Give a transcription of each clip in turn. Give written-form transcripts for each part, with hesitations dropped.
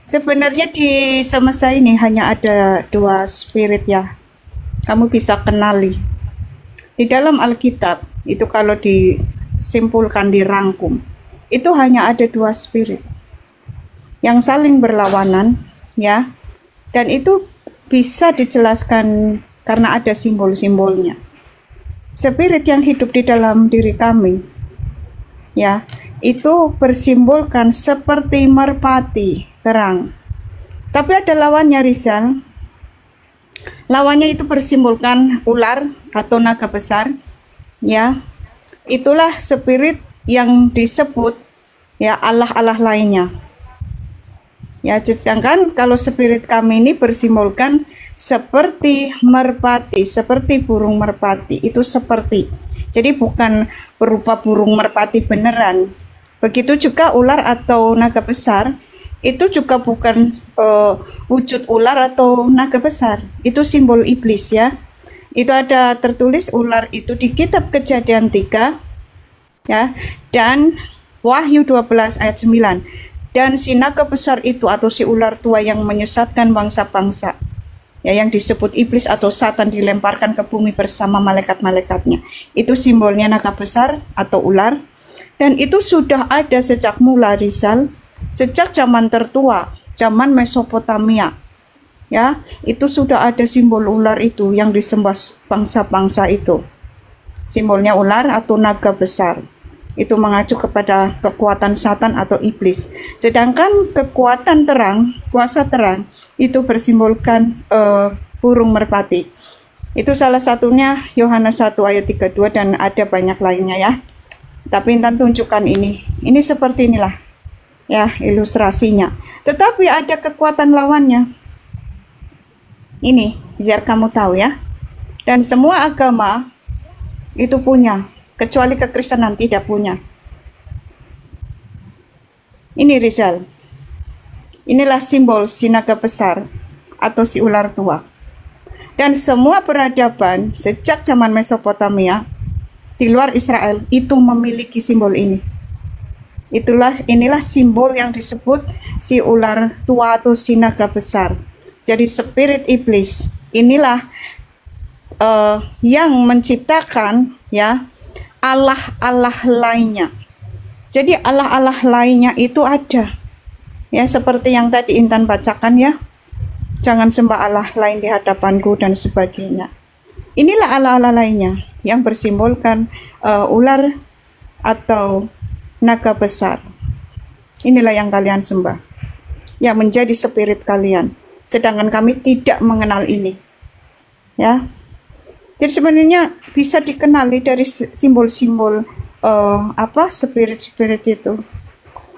Sebenarnya di semesta ini hanya ada dua spirit ya. Kamu bisa kenali. Di dalam Alkitab, itu kalau disimpulkan, dirangkum, itu hanya ada dua spirit yang saling berlawanan ya. Dan itu bisa dijelaskan karena ada simbol-simbolnya. Spirit yang hidup di dalam diri kami ya, itu bersimbolkan seperti merpati terang. Tapi ada lawannya, Rizal. Lawannya itu bersimbolkan ular atau naga besar ya. Itulah spirit yang disebut ya Allah-Allah lainnya. Ya, sedangkan kalau spirit kami ini bersimbolkan seperti merpati, seperti burung merpati. Itu seperti. Jadi bukan berupa burung merpati beneran. Begitu juga ular atau naga besar, itu juga bukan wujud ular atau naga besar. Itu simbol iblis ya. Itu ada tertulis ular itu di kitab Kejadian 3 ya, dan Wahyu 12 ayat 9. Dan si naga besar itu atau si ular tua yang menyesatkan bangsa-bangsa ya, yang disebut iblis atau Satan, dilemparkan ke bumi bersama malaikat-malaikatnya. Itu simbolnya naga besar atau ular. Dan itu sudah ada sejak mula, Rizal, sejak zaman tertua, zaman Mesopotamia ya. Itu sudah ada simbol ular itu yang disembah bangsa-bangsa itu. Simbolnya ular atau naga besar. Itu mengacu kepada kekuatan Satan atau iblis. Sedangkan kekuatan terang, kuasa terang, itu bersimbolkan burung merpati. Itu salah satunya Yohanes 1 ayat 32 dan ada banyak lainnya ya. Tapi Intan tunjukkan ini. Ini seperti inilah ya ilustrasinya. Tetapi ada kekuatan lawannya. Ini biar kamu tahu ya. Dan semua agama itu punya, kecuali kekristenan tidak punya. Ini Rizal. Inilah simbol si naga besar atau si ular tua. Dan semua peradaban sejak zaman Mesopotamia di luar Israel itu memiliki simbol ini. Inilah simbol yang disebut si ular tua atau si naga besar. Jadi spirit iblis. Inilah yang menciptakan ya Allah-Allah lainnya. Jadi Allah-Allah lainnya itu ada. Ya, seperti yang tadi Intan bacakan ya. Jangan sembah Allah lain di hadapanku dan sebagainya. Inilah Allah-Allah lainnya yang bersimbolkan ular atau naga besar. Inilah yang kalian sembah. Yang menjadi spirit kalian. Sedangkan kami tidak mengenal ini. Ya. Jadi sebenarnya bisa dikenali dari simbol-simbol spirit-spirit itu.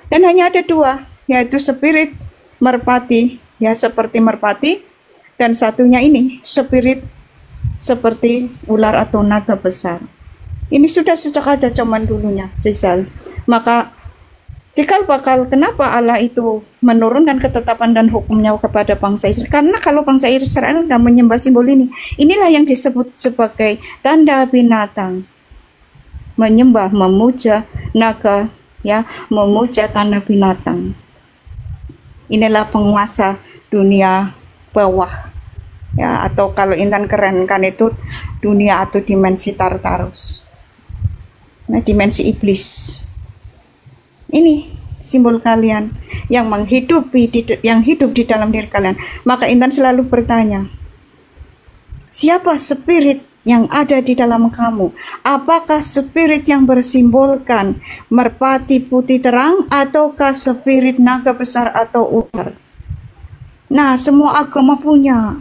Dan hanya ada dua, yaitu spirit merpati, ya seperti merpati, dan satunya ini spirit seperti ular atau naga besar. Ini sudah sejak ada zaman dulunya, Rizal. Maka cikal bakal kenapa Allah itu menurunkan ketetapan dan hukumnya kepada bangsa Israel? Karena kalau bangsa Israel nggak menyembah simbol ini, inilah yang disebut sebagai tanda binatang. Menyembah, memuja naga, ya, memuja tanda binatang. Inilah penguasa dunia bawah, ya, atau kalau Intan kerenkan itu dunia atau dimensi Tartarus. Nah, dimensi iblis. Ini simbol kalian yang hidup di dalam diri kalian. Maka Intan selalu bertanya, siapa spirit yang ada di dalam kamu? Apakah spirit yang bersimbolkan merpati putih terang, ataukah spirit naga besar atau ular? Nah, semua agama punya.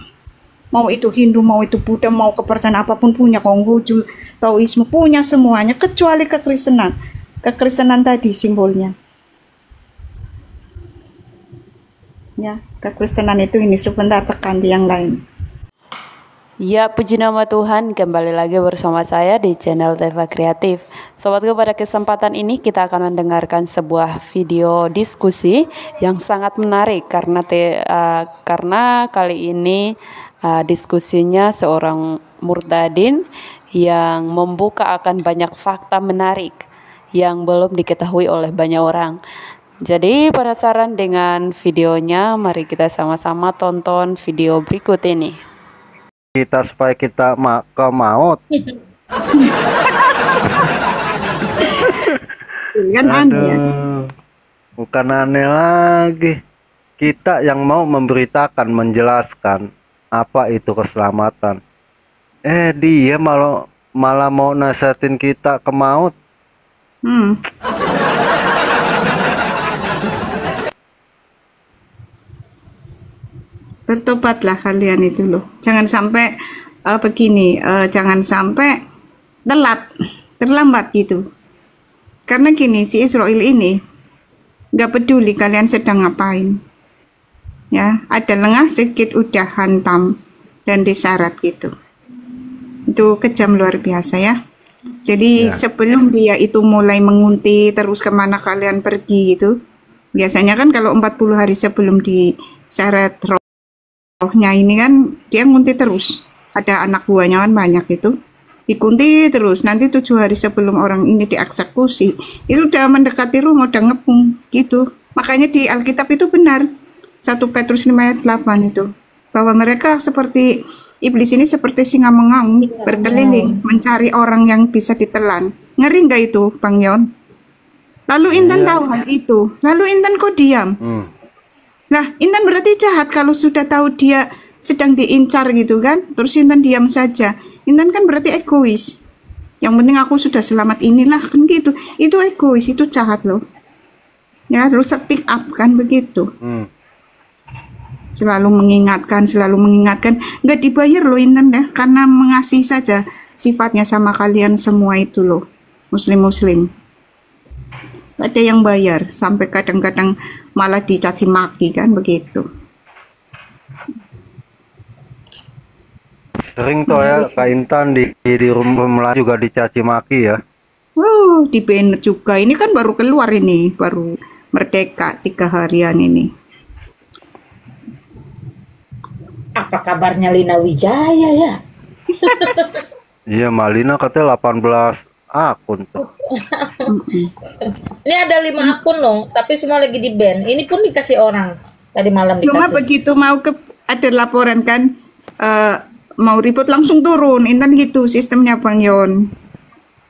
Mau itu Hindu, mau itu Buddha, mau kepercayaan apapun punya. Konghucu, Taoisme punya semuanya, kecuali kekristenan. Kekristenan tadi simbolnya. Ya, kekristenan itu ini sebentar tekan di yang lain. Ya, puji nama Tuhan, kembali lagi bersama saya di channel Teva Kreatif. Sobatku, pada kesempatan ini kita akan mendengarkan sebuah video diskusi yang sangat menarik karena kali ini diskusinya seorang murtadin yang membuka akan banyak fakta menarik yang belum diketahui oleh banyak orang. Jadi penasaran dengan videonya? Mari kita sama-sama tonton video berikut ini. Kita supaya kita ke maut. Kan aneh ya. Bukan aneh lagi. Kita yang mau memberitakan, menjelaskan apa itu keselamatan. Dia malah mau nasihatin kita ke maut. Bertobatlah kalian itu loh. Jangan sampai begini, jangan sampai terlambat gitu. Karena gini, si Israel ini nggak peduli kalian sedang ngapain. Ya, ada lengah sedikit udah hantam dan disyarat gitu. Itu kejam luar biasa ya. Jadi sebelum dia itu mulai mengunti terus kemana kalian pergi gitu. Biasanya kan kalau 40 hari sebelum disyarat rohnya ini kan dia ngunti terus. Ada anak buahnya kan banyak itu. Dikunti terus, nanti 7 hari sebelum orang ini dieksekusi, itu udah mendekati rumah, udah ngepung gitu. Makanya di Alkitab itu benar, 1 Petrus 5 ayat 8 itu, bahwa mereka seperti iblis ini seperti singa mengaum, berkeliling, mencari orang yang bisa ditelan. Ngeri nggak itu, Bang Yon? Lalu Intan tahu hal itu, lalu Intan kok diam? Nah, Intan berarti jahat kalau sudah tahu dia sedang diincar gitu kan, terus Intan diam saja. Intan kan berarti egois. Yang penting aku sudah selamat inilah kan gitu. Itu egois, itu jahat loh. Ya, rusak pick up kan begitu. Selalu mengingatkan. Nggak dibayar loh Intan ya, karena mengasihi saja sifatnya sama kalian semua itu loh. Muslim-muslim. Ada yang bayar, sampai kadang-kadang malah dicaci maki kan begitu. Sering tuh ya Kak Intan di rumah juga dicaci maki ya. Di banned juga. Ini kan baru keluar ini, baru merdeka 3 harian ini. Apa kabarnya Lina Wijaya ya? Iya, Malina katanya 18 akun tuh. Ini ada 5 akun loh, tapi semua lagi di ban. Ini pun dikasih orang tadi malam dikasih. Cuma begitu mau ada laporan kan, mau report langsung turun, Intan gitu sistemnya Bang Yon.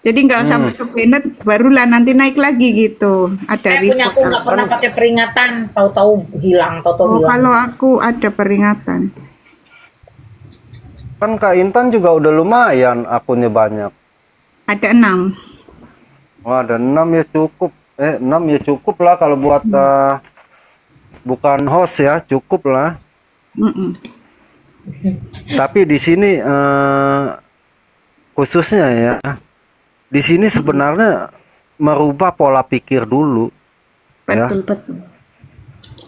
Jadi nggak sampai ke banned, barulah nanti naik lagi gitu. Ada punya aku nggak pernah pakai peringatan, tahu-tahu hilang, tahu-tahu hilang. Kalau aku ada peringatan. Kan Kak Intan juga udah lumayan akunnya banyak. Ada 6. Wah, ada 6 ya cukup. 6 ya cukup lah kalau buat bukan host ya, cukup lah. Tapi di sini khususnya ya, di sini sebenarnya merubah pola pikir dulu. Betul.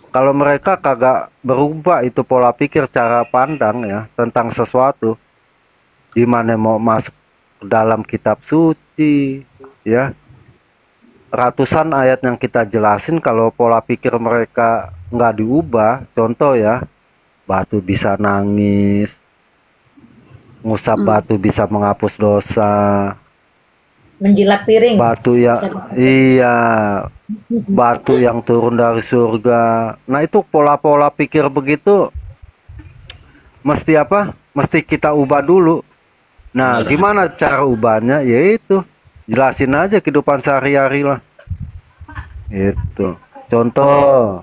Kalau mereka kagak berubah itu pola pikir, cara pandang ya tentang sesuatu, di mana mau masuk ke dalam kitab suci ya, ratusan ayat yang kita jelasin, kalau pola pikir mereka nggak diubah, contoh ya, batu bisa nangis, ngusap batu bisa menghapus dosa, menjilat piring, batu ya, iya, batu yang turun dari surga. Nah itu pola-pola pikir begitu mesti apa? Mesti kita ubah dulu. Nah gimana cara ubahnya? Yaitu jelasin aja kehidupan sehari-hari lah. Itu contoh,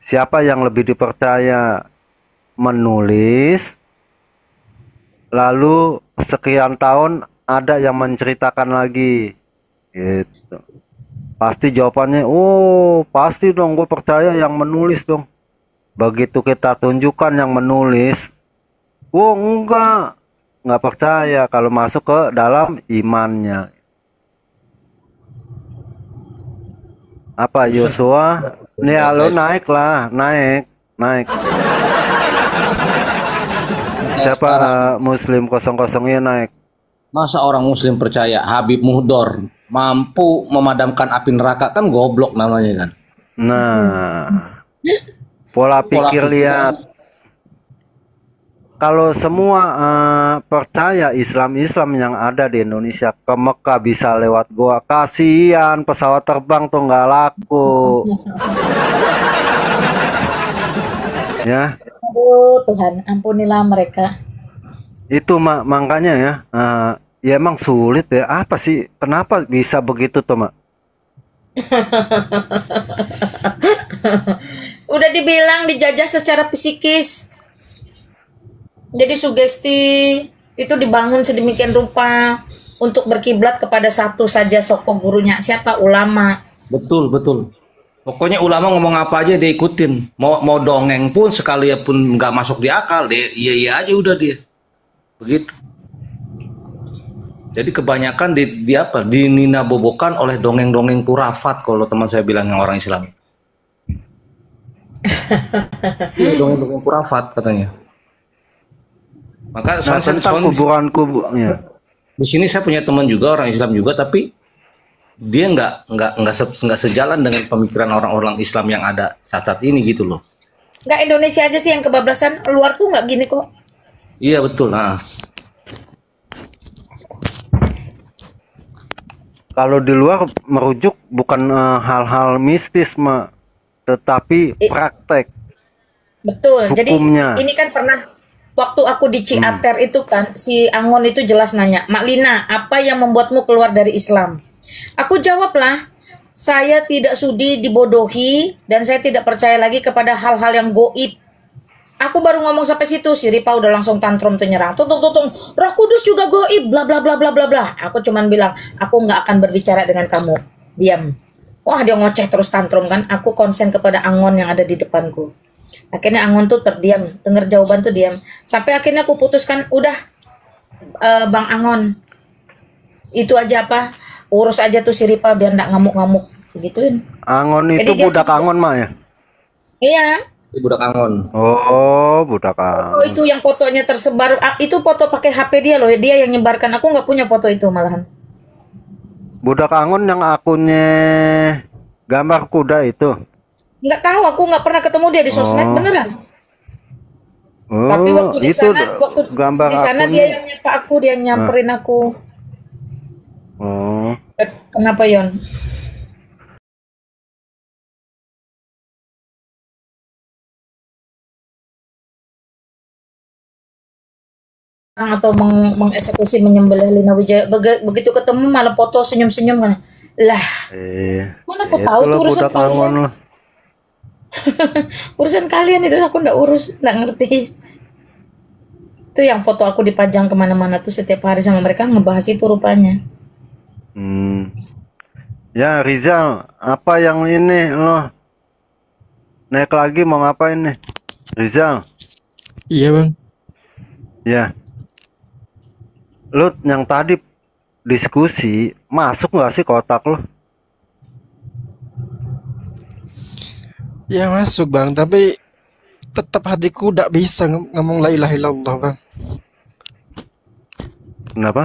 siapa yang lebih dipercaya menulis, lalu sekian tahun ada yang menceritakan lagi, gitu. Pasti jawabannya, oh pasti dong, gue percaya yang menulis dong. Begitu kita tunjukkan yang menulis, oh nggak percaya kalau masuk ke dalam imannya. Apa Yosua? Nih lo naik lah, naik. Siapa Muslim 00-nya naik? Masa orang Muslim percaya Habib Muhdor mampu memadamkan api neraka? Kan goblok namanya kan. Nah, pola pikir lihat. kalau semua percaya Islam yang ada di Indonesia ke Mekah bisa lewat gua, kasihan pesawat terbang tuh nggak laku. Ya, Aduh Tuhan, ampunilah mereka. itu makanya ya, ya emang sulit ya. Apa sih? Kenapa bisa begitu tuh, Mak? Udah dibilang dijajah secara psikis. Jadi sugesti itu dibangun sedemikian rupa untuk berkiblat kepada satu saja sosok gurunya. Siapa? Ulama. Betul, betul. Pokoknya ulama ngomong apa aja dia ikutin. Mau dongeng pun sekalipun nggak masuk di akal, dia iya aja udah dia. Begitu. Jadi kebanyakan di apa? Dinina bobokan oleh dongeng-dongeng kurafat kalau teman saya bilang yang orang Islam. Iya, dongeng-dongeng kurafat katanya. Maka Nah, tentang kuburan-kuburannya. di sini saya punya teman juga orang Islam juga, tapi dia nggak sejalan dengan pemikiran orang-orang Islam yang ada saat ini gitu loh. Nggak Indonesia aja sih yang kebablasan. Luar tuh nggak gini kok. Iya betul. Nah, Kalau di luar merujuk bukan hal-hal mistis, tetapi praktek Betul. Jadi hukumnya. ini kan pernah waktu aku di Ciater itu kan si Angon itu jelas nanya, Mak Lina, apa yang membuatmu keluar dari Islam? Aku jawablah, saya tidak sudi dibodohi dan saya tidak percaya lagi kepada hal-hal yang goib. Aku baru ngomong sampai situ, si Ripa udah langsung tantrum tuh nyerang. Tung, Roh Kudus juga goib, bla bla bla bla bla bla. Aku cuman bilang, aku nggak akan berbicara dengan kamu. Diam. Wah, dia ngoceh terus tantrum kan. Aku konsen kepada Angon yang ada di depanku. Akhirnya Angon tuh terdiam, denger jawaban tuh diam. Sampai akhirnya aku putuskan, udah Bang Angon, itu aja apa, urus aja tuh si Ripa biar nggak ngamuk-ngamuk, begituin. Angon itu Jadi dia- budak Angon, Mak ya? Iya. itu budak Angon. Oh, budak Oh, Angon. itu yang fotonya tersebar, itu foto pakai HP dia loh, dia yang nyebarkan. Aku nggak punya foto itu malahan. Budak Angon yang akunnya gambar kuda itu. Nggak tahu, aku nggak pernah ketemu dia di sosmed beneran. Oh, Tapi waktu di itu sana, waktu gambar di sana akunnya. dia yang nyapa aku, dia nyamperin aku. Oh, Kenapa Yon? Atau mengeksekusi menyembelih Lina Wijaya, begitu ketemu malah foto senyum-senyum kan. Lah, mana aku tahu itulah tuh urusan budak Angon kalian. lah. Urusan kalian itu aku nggak urus, nggak ngerti. Itu yang foto aku dipajang kemana-mana tuh setiap hari sama mereka ngebahas itu rupanya. Ya, Rizal, apa yang ini lo naik lagi mau ngapain nih? Rizal, Iya bang. ya. Lu yang tadi diskusi masuk nggak sih kotak lo? Ya masuk bang, tapi tetap hatiku tidak bisa ngomong la ilaha illallah bang. Kenapa?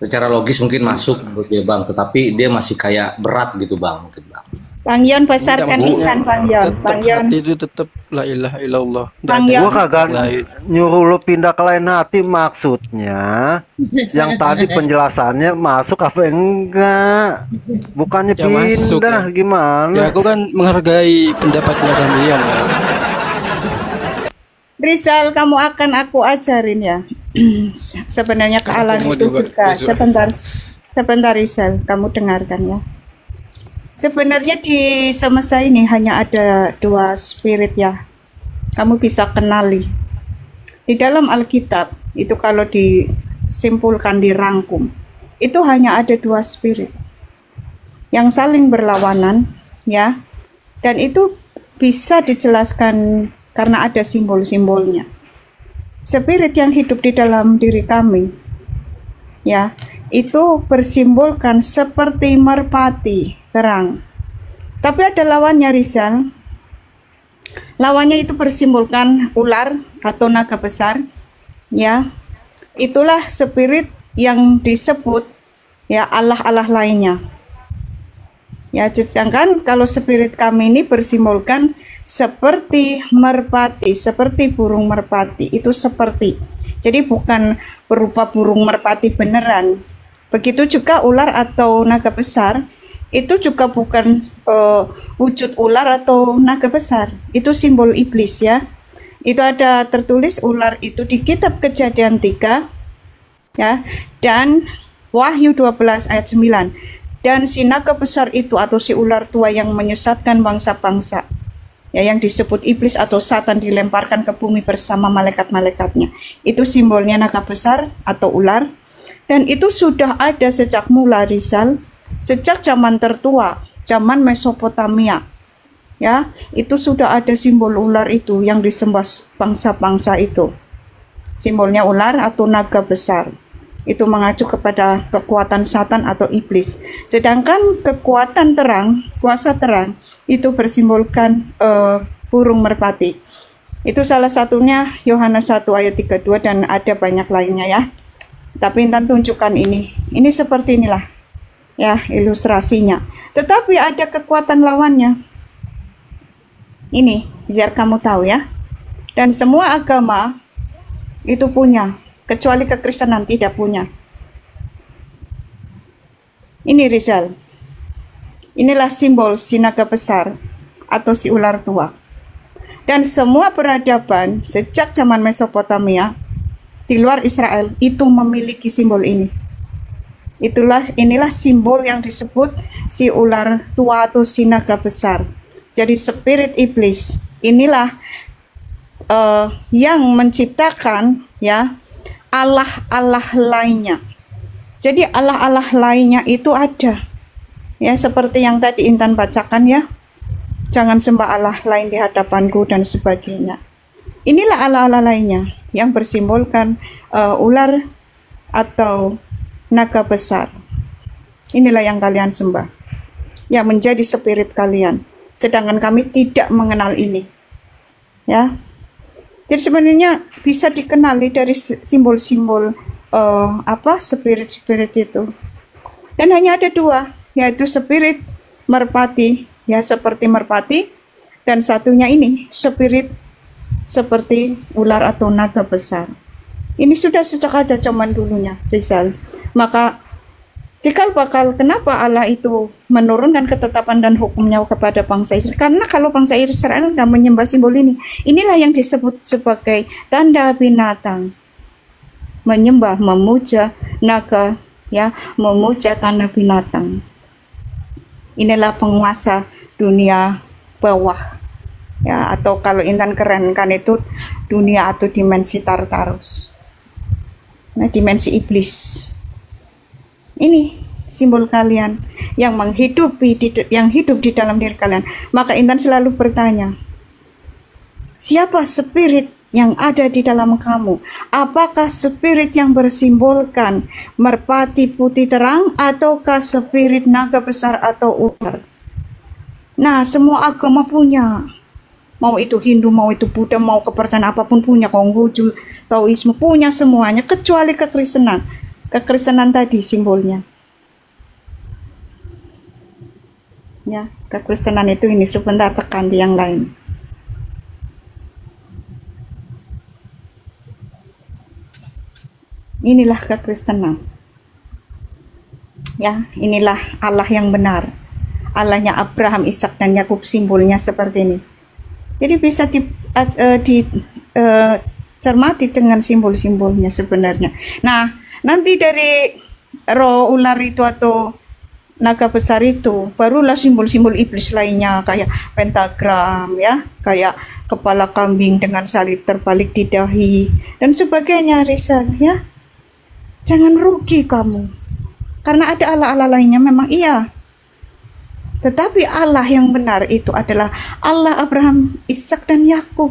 Secara logis mungkin masuk menurut dia bang, tetapi dia masih kayak berat gitu bang, mungkin bang. Bang Yon besarkan Maksudnya, ikan Bang Yon. tetap Bang Yon. hati itu tetap la ilaha illallah. Nggak Bang ada Yon. Gua kagak lain. nyuruh lu pindah ke lain hati, maksudnya yang tadi penjelasannya masuk apa enggak? Bukannya Ya, masuk, pindah ya. gimana? Ya aku kan menghargai pendapatnya sampean ya. Rizal, kamu akan aku ajarin ya. Sebenarnya kealaan Aku mau itu juga juga besok. sebentar Rizal, kamu dengarkan ya. Sebenarnya di semesta ini hanya ada dua spirit ya. Kamu bisa kenali. Di dalam Alkitab itu kalau disimpulkan, dirangkum, itu hanya ada dua spirit yang saling berlawanan ya. Dan itu bisa dijelaskan karena ada simbol-simbolnya. Spirit yang hidup di dalam diri kami ya, itu bersimbolkan seperti merpati terang. Tapi ada lawannya Rizal. Lawannya itu bersimbolkan ular atau naga besar ya. Itulah spirit yang disebut ya Allah-Allah lainnya. Ya, sedangkan kalau spirit kami ini bersimbolkan seperti merpati, seperti burung merpati. Itu seperti. Jadi bukan berupa burung merpati beneran. Begitu juga ular atau naga besar, itu juga bukan wujud ular atau naga besar. Itu simbol iblis ya. Itu ada tertulis ular itu di kitab Kejadian 3 ya, dan Wahyu 12 ayat 9. Dan si naga besar itu atau si ular tua yang menyesatkan bangsa-bangsa, ya, yang disebut iblis atau Satan, dilemparkan ke bumi bersama malaikat-malaikatnya. Itu simbolnya naga besar atau ular. Dan itu sudah ada sejak mula, Rizal, sejak zaman tertua, zaman Mesopotamia. Ya, itu sudah ada simbol ular itu yang disembah bangsa-bangsa itu. Simbolnya ular atau naga besar. Itu mengacu kepada kekuatan Satan atau iblis. Sedangkan kekuatan terang, kuasa terang, itu bersimbolkan burung merpati. Itu salah satunya Yohanes 1 ayat 32 dan ada banyak lainnya ya. Tapi Intan tunjukkan ini. Ini seperti inilah ya ilustrasinya. Tetapi ada kekuatan lawannya. Ini biar kamu tahu ya. Dan semua agama itu punya, kecuali kekristenan tidak punya. Ini Rizal. Inilah simbol si naga besar atau si ular tua. Dan semua peradaban sejak zaman Mesopotamia di luar Israel itu memiliki simbol ini. Inilah simbol yang disebut si ular tua atau si naga besar. Jadi spirit iblis inilah yang menciptakan ya Allah-Allah lainnya. Jadi Allah-Allah lainnya itu ada ya, seperti yang tadi Intan bacakan ya. Jangan sembah Allah lain di hadapanku dan sebagainya. Inilah Allah-Allah lainnya yang bersimbolkan ular atau naga besar. Inilah yang kalian sembah, yang menjadi spirit kalian. Sedangkan kami tidak mengenal ini. Ya. Jadi sebenarnya bisa dikenali dari simbol-simbol spirit-spirit itu. Dan hanya ada dua, yaitu spirit merpati, ya seperti merpati, dan satunya ini spirit seperti ular atau naga besar. Ini sudah sejak ada zaman dulunya, Rizal. Maka jika bakal kenapa Allah itu menurunkan ketetapan dan hukumnya kepada bangsa Israel? Karena kalau bangsa Israel nggak menyembah simbol ini, inilah yang disebut sebagai tanda binatang. Menyembah, memuja naga, ya, memuja tanda binatang. Inilah penguasa dunia bawah, ya, atau kalau Intan kerenkan itu dunia atau dimensi Tartarus. Nah, dimensi iblis. Ini simbol kalian yang hidup di dalam diri kalian. Maka Intan selalu bertanya, siapa spirit yang ada di dalam kamu? Apakah spirit yang bersimbolkan merpati putih terang, ataukah spirit naga besar atau ular? Nah, semua agama punya. Mau itu Hindu, mau itu Buddha, mau kepercayaan apapun punya. Konghucu, Taoisme punya semuanya, kecuali kekristenan. Kekristenan tadi simbolnya. Ya, kekristenan itu ini sebentar tekan di yang lain. Inilah kekristenan. Ya, inilah Allah yang benar. Allahnya Abraham, Ishak dan Yakub, simbolnya seperti ini. Jadi bisa dicermati dengan simbol-simbolnya sebenarnya. Nah, nanti dari roh ular itu atau naga besar itu barulah simbol-simbol iblis lainnya, kayak pentagram ya, kayak kepala kambing dengan salib terbalik di dahi dan sebagainya, Rizal ya. Jangan rugi kamu, karena ada Allah-Allah lainnya memang iya, tetapi Allah yang benar itu adalah Allah Abraham, Ishak dan Yakub.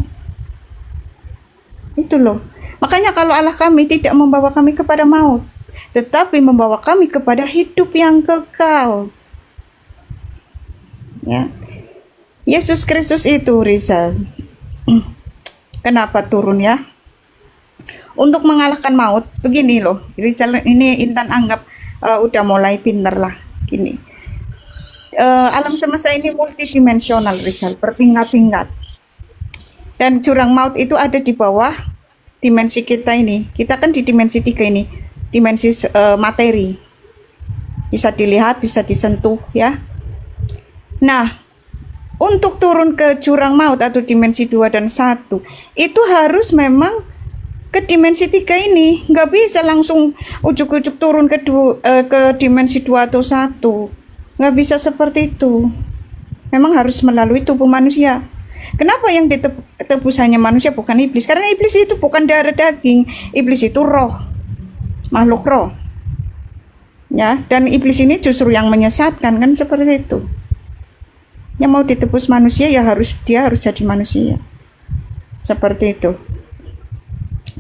Itu loh. Makanya kalau Allah kami tidak membawa kami kepada maut, tetapi membawa kami kepada hidup yang kekal. Ya. Yesus Kristus itu, Rizal, kenapa turun ya? Untuk mengalahkan maut. Begini loh, Rizal, ini Intan anggap udah mulai pinter lah. Gini, alam semesta ini multidimensional, Rizal, bertingkat-tingkat. Dan jurang maut itu ada di bawah dimensi kita ini. Kita kan di dimensi 3 ini, dimensi materi. Bisa dilihat, bisa disentuh ya. Nah, untuk turun ke jurang maut atau dimensi 2 dan 1, itu harus memang ke dimensi 3 ini. Nggak bisa langsung ujuk-ujuk turun ke dimensi 2 atau 1. Nggak bisa seperti itu. Memang harus melalui tubuh manusia. Kenapa yang ditebus hanya manusia bukan iblis? Karena iblis itu bukan darah daging. Iblis itu roh, makhluk roh. Ya, dan iblis ini justru yang menyesatkan, kan seperti itu. Yang mau ditebus manusia ya dia harus jadi manusia. Seperti itu.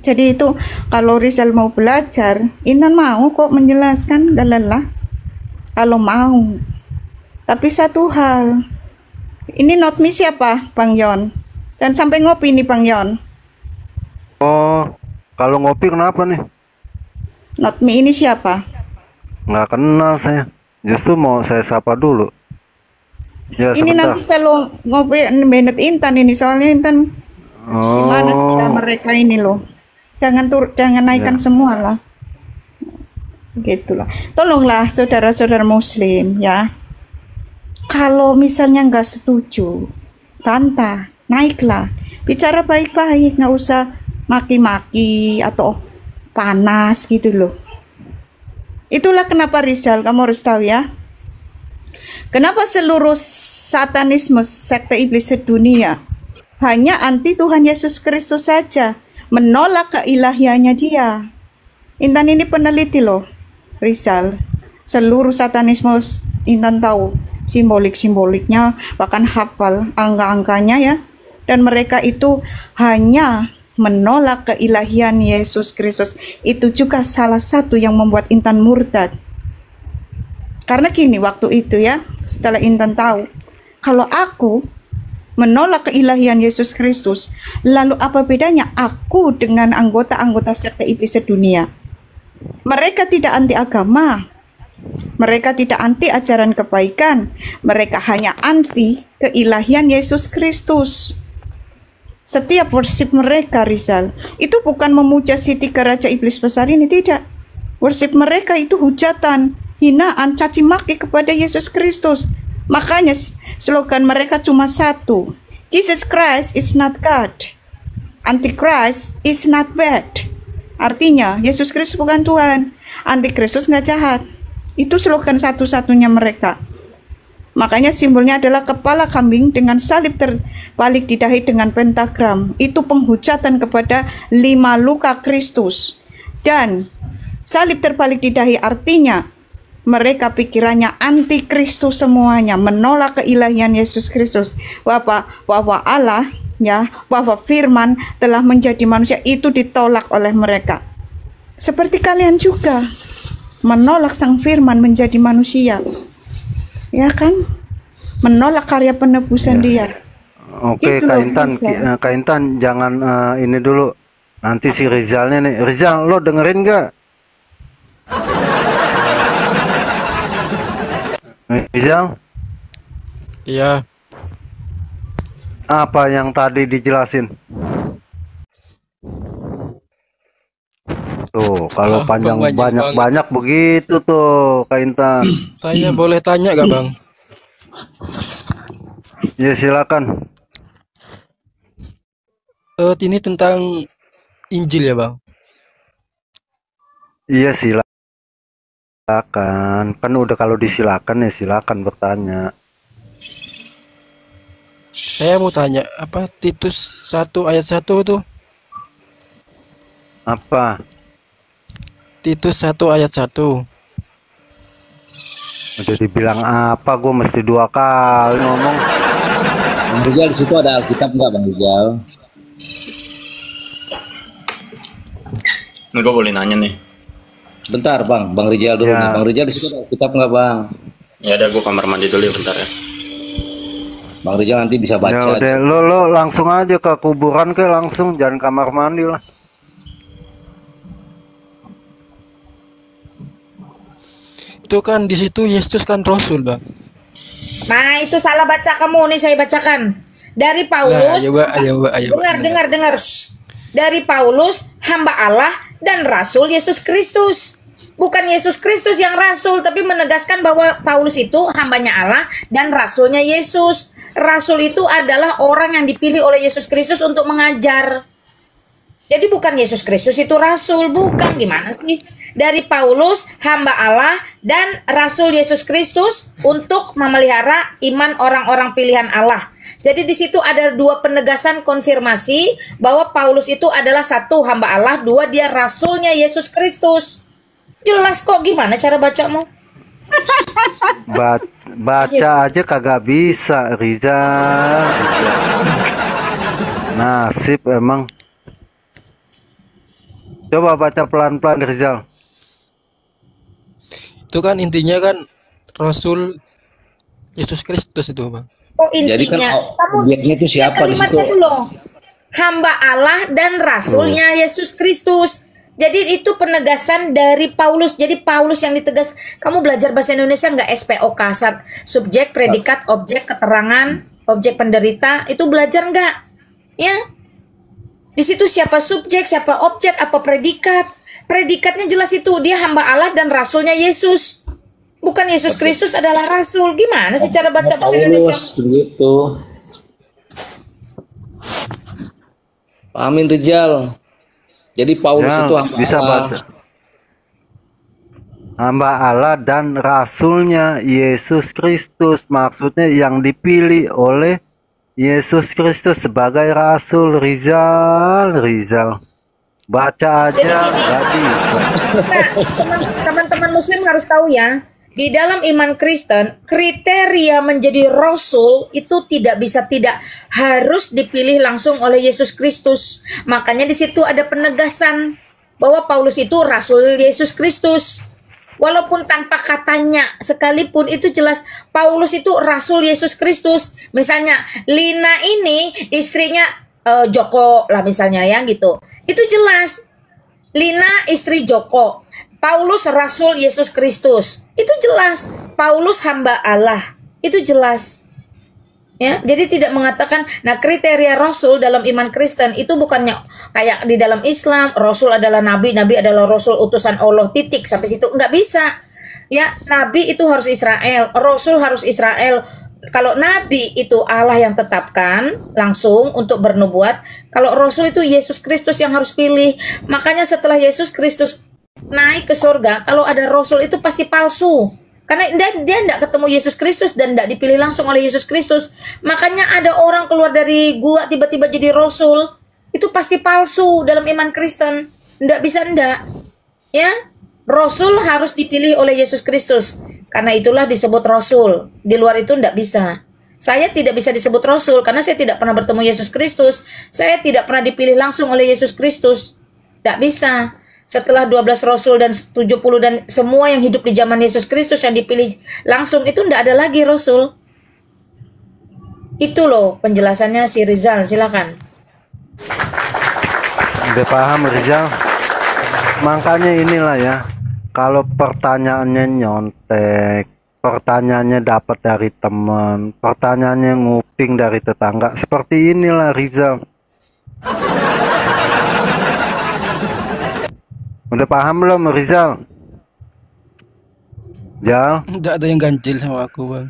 Jadi itu kalau Rizal mau belajar, Intan mau kok menjelaskan, gak lelah. Kalau mau. Tapi satu hal, ini not me siapa, Bang Yon? Dan sampai ngopi nih Bang Yon. Oh, kalau ngopi kenapa nih? Not me ini siapa? Nggak kenal saya. Justru mau saya sapa dulu. Ya, Ini sebentar. nanti kalau ngopi Bennett Intan ini, soalnya Intan gimana sih mereka ini loh. Jangan naikkan semua lah. Gitulah. Tolonglah saudara-saudara muslim ya. Kalau misalnya nggak setuju, bantah, naiklah. Bicara baik-baik, nggak usah maki-maki atau panas gitu loh. Itulah kenapa Rizal, kamu harus tahu ya. Kenapa seluruh satanisme sekte iblis sedunia hanya anti Tuhan Yesus Kristus saja, menolak keilahiannya dia. Intan ini peneliti loh, Rizal. Seluruh satanisme Intan tahu simboliknya, bahkan hafal angka-angkanya ya. Dan mereka itu hanya menolak keilahian Yesus Kristus. Itu juga salah satu yang membuat Intan murtad. Karena gini, waktu itu ya, setelah Intan tahu, kalau aku menolak keilahian Yesus Kristus, lalu apa bedanya aku dengan anggota-anggota sekte iblis sedunia? Mereka tidak anti agama, mereka tidak anti ajaran kebaikan, mereka hanya anti keilahian Yesus Kristus. Setiap worship mereka, Rizal, itu bukan memuja si tiga raja iblis besar ini, tidak. Worship mereka itu hujatan, hinaan, caci maki kepada Yesus Kristus. Makanya slogan mereka cuma satu, Jesus Christ is not God, Antichrist is not bad. Artinya Yesus Kristus bukan Tuhan, Antikristus nggak jahat. Itu slogan satu-satunya mereka. Makanya simbolnya adalah kepala kambing dengan salib terbalik di dahi dengan pentagram. Itu penghujatan kepada 5 luka Kristus. Dan salib terbalik di dahi artinya mereka pikirannya anti Kristus semuanya, menolak keilahian Yesus Kristus. Bahwa Allah ya, bahwa firman telah menjadi manusia itu ditolak oleh mereka. Seperti kalian juga menolak sang firman menjadi manusia. Ya kan? Menolak karya penebusan dia. Oke, Gitu loh, Rizal. Kak Intan jangan ini dulu. Nanti si Rizalnya nih. Rizal, lo dengerin nggak? Rizal, Iya, apa yang tadi dijelasin? Tuh, kalau Bang, banyak banget. banyak begitu tuh, Kak Intan. Saya boleh tanya gak Bang? Ya silakan. Ini tentang Injil ya Bang? Iya silakan. Kan udah kalau disilakan ya silakan bertanya. Saya mau tanya, apa Titus 1 ayat 1 tuh? Apa? Titus 1 ayat 1. Udah dibilang apa? Gue mesti 2 kali ngomong. Bang Rizal, di situ ada Alkitab nggak, Bang Rizal? Nah, gue boleh nanya nih. Bentar, Bang Rizal dulu Ya. nih. Bang Rizal, di situ ada Alkitab nggak, Bang? Ya udah, gue kamar mandi dulu ya bentar ya. Bang Rizal nanti bisa Ya baca. udah, lo langsung aja ke kuburan ke langsung, jangan kamar mandi lah. Itu kan di situ Yesus kan Rasul Bang. Nah, itu salah baca kamu nih, saya bacakan. Dari Nah, Paulus, ayo, Pak. dengar. Shh. Dari Paulus, hamba Allah dan Rasul Yesus Kristus. Bukan Yesus Kristus yang Rasul, tapi menegaskan bahwa Paulus itu hambanya Allah dan Rasulnya Yesus. Rasul itu adalah orang yang dipilih oleh Yesus Kristus untuk mengajar. Jadi bukan Yesus Kristus itu Rasul, bukan. Gimana sih? Dari Paulus, hamba Allah dan Rasul Yesus Kristus untuk memelihara iman orang-orang pilihan Allah. Jadi di situ ada dua penegasan konfirmasi bahwa Paulus itu adalah satu hamba Allah, dua dia rasulnya Yesus Kristus. Jelas kok, gimana cara bacamu? Baca aja kagak bisa, Rizal. Nasib emang. Coba baca pelan-pelan, Rizal. Itu kan intinya kan Rasul Yesus Kristus itu, Bang. Oh, Jadi kan intinya objeknya itu siapa di situ? kalimatnya dulu. Hamba Allah dan rasulnya Yesus Kristus. Jadi itu penegasan dari Paulus. Jadi Paulus yang ditegas. Kamu belajar bahasa Indonesia nggak? SPOK, subjek, predikat, objek, keterangan, objek penderita. Itu belajar nggak? Ya. Di situ siapa subjek, siapa objek, apa predikat. Predikatnya jelas itu. Dia hamba Allah dan rasulnya Yesus. Bukan Yesus Kristus adalah rasul. Gimana sih cara baca bahasa Indonesia? Paulus begitu. Pahamin, Rizal. Jadi Paulus Ya, itu hamba bisa Allah. baca. Hamba Allah dan rasulnya Yesus Kristus, maksudnya yang dipilih oleh Yesus Kristus sebagai rasul. Rizal. Baca aja nggak bisa. Nah, teman-teman Muslim harus tahu ya, di dalam iman Kristen, kriteria menjadi rasul itu tidak bisa tidak harus dipilih langsung oleh Yesus Kristus. Makanya di situ ada penegasan bahwa Paulus itu rasul Yesus Kristus. Walaupun tanpa katanya sekalipun itu jelas Paulus itu rasul Yesus Kristus. Misalnya Lina ini istrinya Joko lah misalnya ya gitu. Itu jelas. Lina istri Joko. Paulus rasul Yesus Kristus. Itu jelas. Paulus hamba Allah. Itu jelas. Ya, jadi tidak mengatakan nah kriteria rasul dalam iman Kristen itu bukannya kayak di dalam Islam rasul adalah nabi, nabi adalah rasul utusan Allah titik sampai situ enggak bisa. Ya, nabi itu harus Israel, rasul harus Israel. Kalau nabi itu Allah yang tetapkan langsung untuk bernubuat, kalau rasul itu Yesus Kristus yang harus pilih. Makanya setelah Yesus Kristus naik ke surga, kalau ada rasul itu pasti palsu. Karena dia tidak ketemu Yesus Kristus dan tidak dipilih langsung oleh Yesus Kristus. Makanya ada orang keluar dari gua tiba-tiba jadi rasul, itu pasti palsu dalam iman Kristen. Tidak bisa ndak. Ya, rasul harus dipilih oleh Yesus Kristus. Karena itulah disebut rasul. Di luar itu tidak bisa. Saya tidak bisa disebut rasul karena saya tidak pernah bertemu Yesus Kristus. Saya tidak pernah dipilih langsung oleh Yesus Kristus. Tidak bisa. Setelah 12 rasul dan 70 dan semua yang hidup di zaman Yesus Kristus yang dipilih langsung itu tidak ada lagi rasul. Itu loh penjelasannya si Rizal. Silakan. Udah paham, Rizal. Makanya inilah ya. Kalau pertanyaannya nyontek, pertanyaannya dapat dari teman, pertanyaannya nguping dari tetangga, seperti inilah Rizal. Udah paham belum, Rizal? Jal, Enggak ada yang ganjil sama aku, Bang.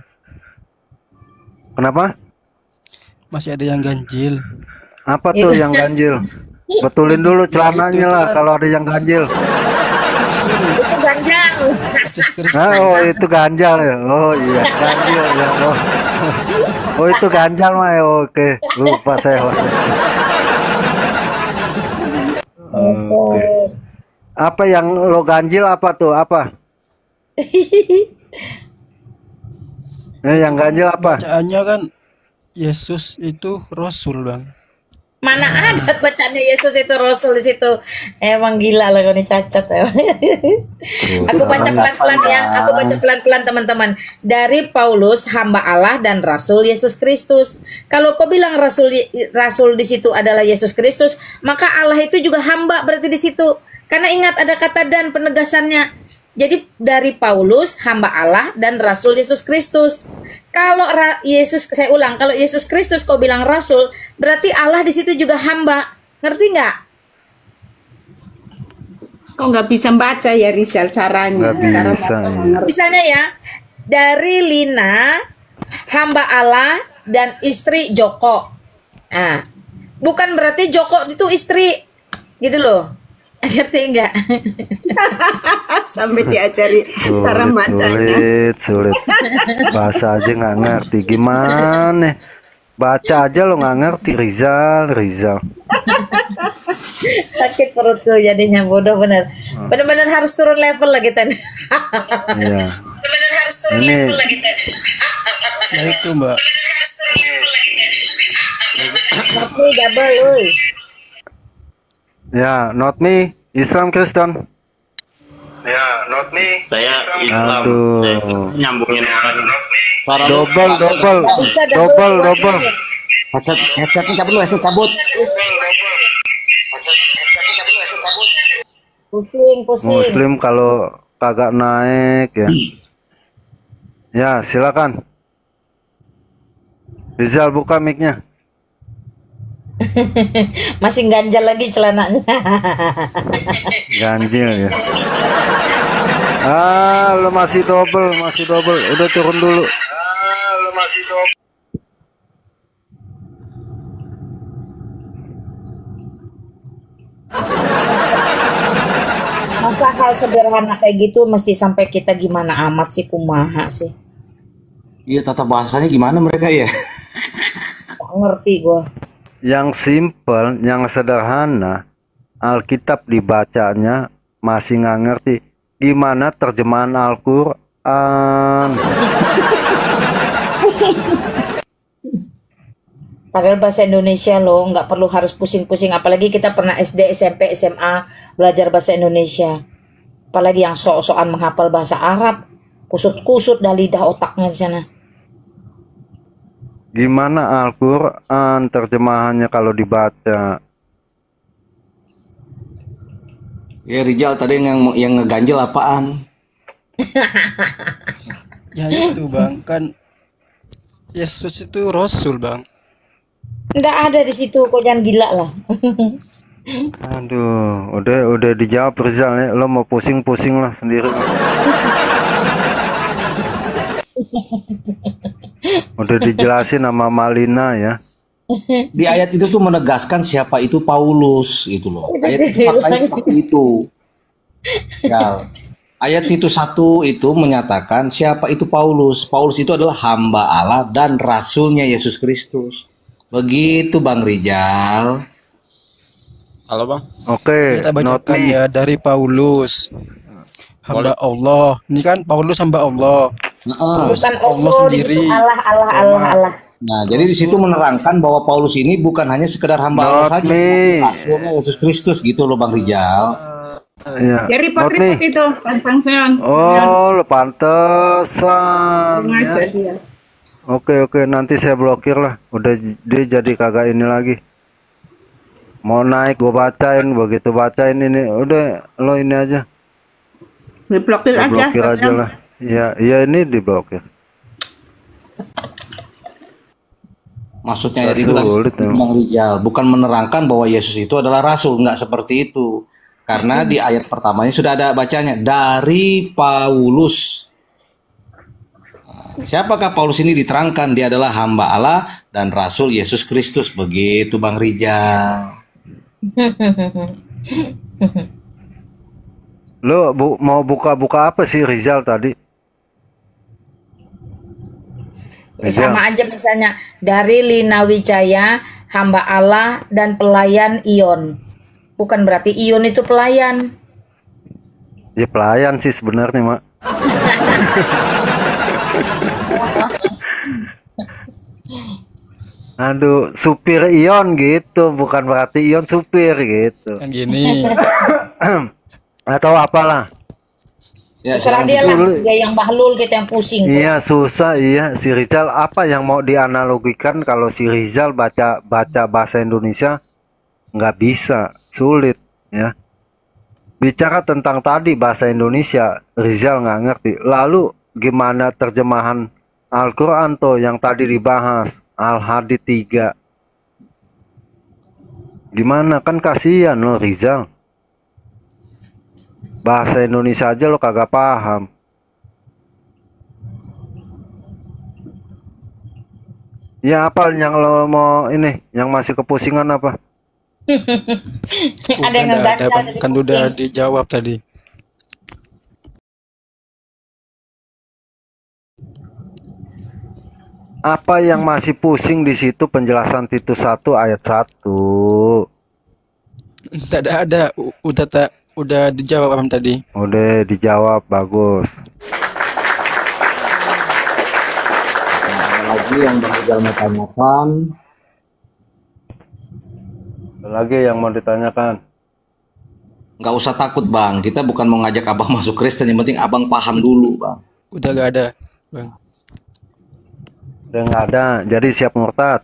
kenapa? Masih ada yang ganjil. Apa tuh yang ganjil? Betulin dulu celananya lah kalau ada yang ganjil. Itu ganjang. Yesus Kristus. Oh itu ganjal ya. Oh iya ganjil ya. Oh itu ganjal mah ya. Oke lupa saya. Oke. Apa yang lo ganjil apa tuh apa? Yang ganjil apa? Bacaannya kan Yesus itu Rasul, Bang. Mana ada bacanya Yesus itu rasul di situ. Emang gila lah kau ini cacat ya. Aku baca pelan-pelan ya. Aku baca pelan-pelan teman-teman. Dari Paulus hamba Allah dan rasul Yesus Kristus. Kalau kau bilang rasul di situ adalah Yesus Kristus, maka Allah itu juga hamba berarti di situ. Karena ingat ada kata dan penegasannya. Jadi dari Paulus hamba Allah dan rasul Yesus Kristus. Kalau Yesus, saya ulang, kalau Yesus Kristus kau bilang rasul, berarti Allah di situ juga hamba. Ngerti nggak? Kok nggak bisa baca ya Rizal caranya? Nggak Cara bisa, baca ya. ngerti. Misalnya ya, dari Lina, hamba Allah dan istri Joko. Nah, bukan berarti Joko itu istri, gitu loh. Ngerti nggak? Sampai diajari cara bacanya. Sulit. Bahasa aja nggak ngerti. Gimana? Baca aja lo nggak ngerti, Rizal. Sakit perut tuh jadinya, bodoh bener. Bener-bener harus turun level lah kita. Iya. Bener-bener harus turun Ini- level lah kita. Nah itu Mbak. Tapi double, uy. Ya, not me, Islam Kristen. Saya Islam. Aduh. Saya nyambungin orang. Para Double. Bisa Headsetnya cabut lu, headset cabut. Pusing. Muslim kalau kagak naik ya. Ya, silakan. Rizal buka mic-nya. Masih ganjal lagi celananya. Ganjil ya. Lo masih double. Udah turun dulu. Masa hal sederhana kayak gitu mesti sampai kita gimana amat sih, kumaha sih? Iya, tata bahasanya gimana mereka ya? Gak ngerti gua. Yang simple, yang sederhana, Alkitab dibacanya masih nggak ngerti. Gimana terjemahan Al-Quran? Padahal bahasa Indonesia loh, nggak perlu harus pusing-pusing. Apalagi kita pernah SD, SMP, SMA belajar bahasa Indonesia. Apalagi yang sok-sokan menghafal bahasa Arab, kusut-kusut dah lidah otaknya di sana. Gimana Al-Quran terjemahannya kalau dibaca? Ya Rijal tadi yang ngeganjel apaan? Ya itu Bang, kan Yesus itu Rasul Bang. Nggak ada di situ, kok jangan gila lah. Aduh, udah dijawab Rizal ya. Lo mau pusing-pusing lah sendiri. Udah dijelasin sama Malina ya. Di ayat itu tuh menegaskan siapa itu Paulus itu loh. Ayat itu faktanya seperti itu. Ya. Ayat itu 1 itu menyatakan siapa itu Paulus. Paulus itu adalah hamba Allah dan rasulnya Yesus Kristus. Begitu Bang Rijal. Halo Bang. Oke, Kita not bacakan me. ya dari Paulus. Hamba Allah. Ini kan Paulus hamba Allah. Nah, Terus Bukan Allah Allah, sendiri. di situ Allah. nah, jadi di situ menerangkan bahwa Paulus ini bukan hanya sekedar hamba Allah Not saja, me. rasulnya Yesus Kristus gitu loh Bang Rijal. Ya, Ya not me. report itu, Bang Seon. Oh, lo pantesan. Sengaja Ya. dia. Oke, nanti saya blokir lah. Udah dia jadi kagak ini lagi. Mau naik gua bacain, begitu bacain ini udah lo ini aja. Diblokir Gua aja. blokir aja lah. Iya ini diblokir. Maksudnya Nggak itu tadi sulit, ya. Bang Rijal, bukan menerangkan bahwa Yesus itu adalah rasul, nggak seperti itu. Karena di ayat pertamanya sudah ada bacanya dari Paulus. Nah, siapakah Paulus ini diterangkan? Dia adalah hamba Allah dan rasul Yesus Kristus. Begitu Bang Rijal. Lo mau buka-buka apa sih Rizal tadi? Rizal. Sama aja misalnya dari Lina Wijaya, hamba Allah dan pelayan Ion. Bukan berarti Ion itu pelayan. Ya pelayan sih sebenarnya, Mak. Aduh, supir Ion gitu, bukan berarti Ion supir gitu. Kan gini. Atau apalah. Ya, Terserah sekarang dia lah, dulu. dia yang bahlul, kita yang pusing. Iya susah iya si Rizal apa yang mau dianalogikan kalau si Rizal baca bahasa Indonesia nggak bisa sulit ya. Bicara tentang tadi bahasa Indonesia Rizal nggak ngerti. Lalu gimana terjemahan Al-Quran tuh yang tadi dibahas, Al-Hadid 3. Gimana, kan kasihan lo Rizal. Bahasa Indonesia aja lo kagak paham. Ya apa yang lo mau ini, yang masih kepusingan apa? Ada yang Udah ngeganjal Bang. jadi Kan udah pusing. dijawab tadi. Apa yang masih pusing di situ penjelasan Titus 1 ayat 1. Tidak ada. Udah dijawab Bang tadi. Udah dijawab, bagus. Ada lagi yang Bang Rizal mau tanyakan. Ada lagi yang mau ditanyakan? Nggak usah takut Bang, kita bukan mau ngajak Abang masuk Kristen, yang penting Abang paham dulu Bang. Udah gak ada Bang. Udah nggak ada, jadi siap murtad.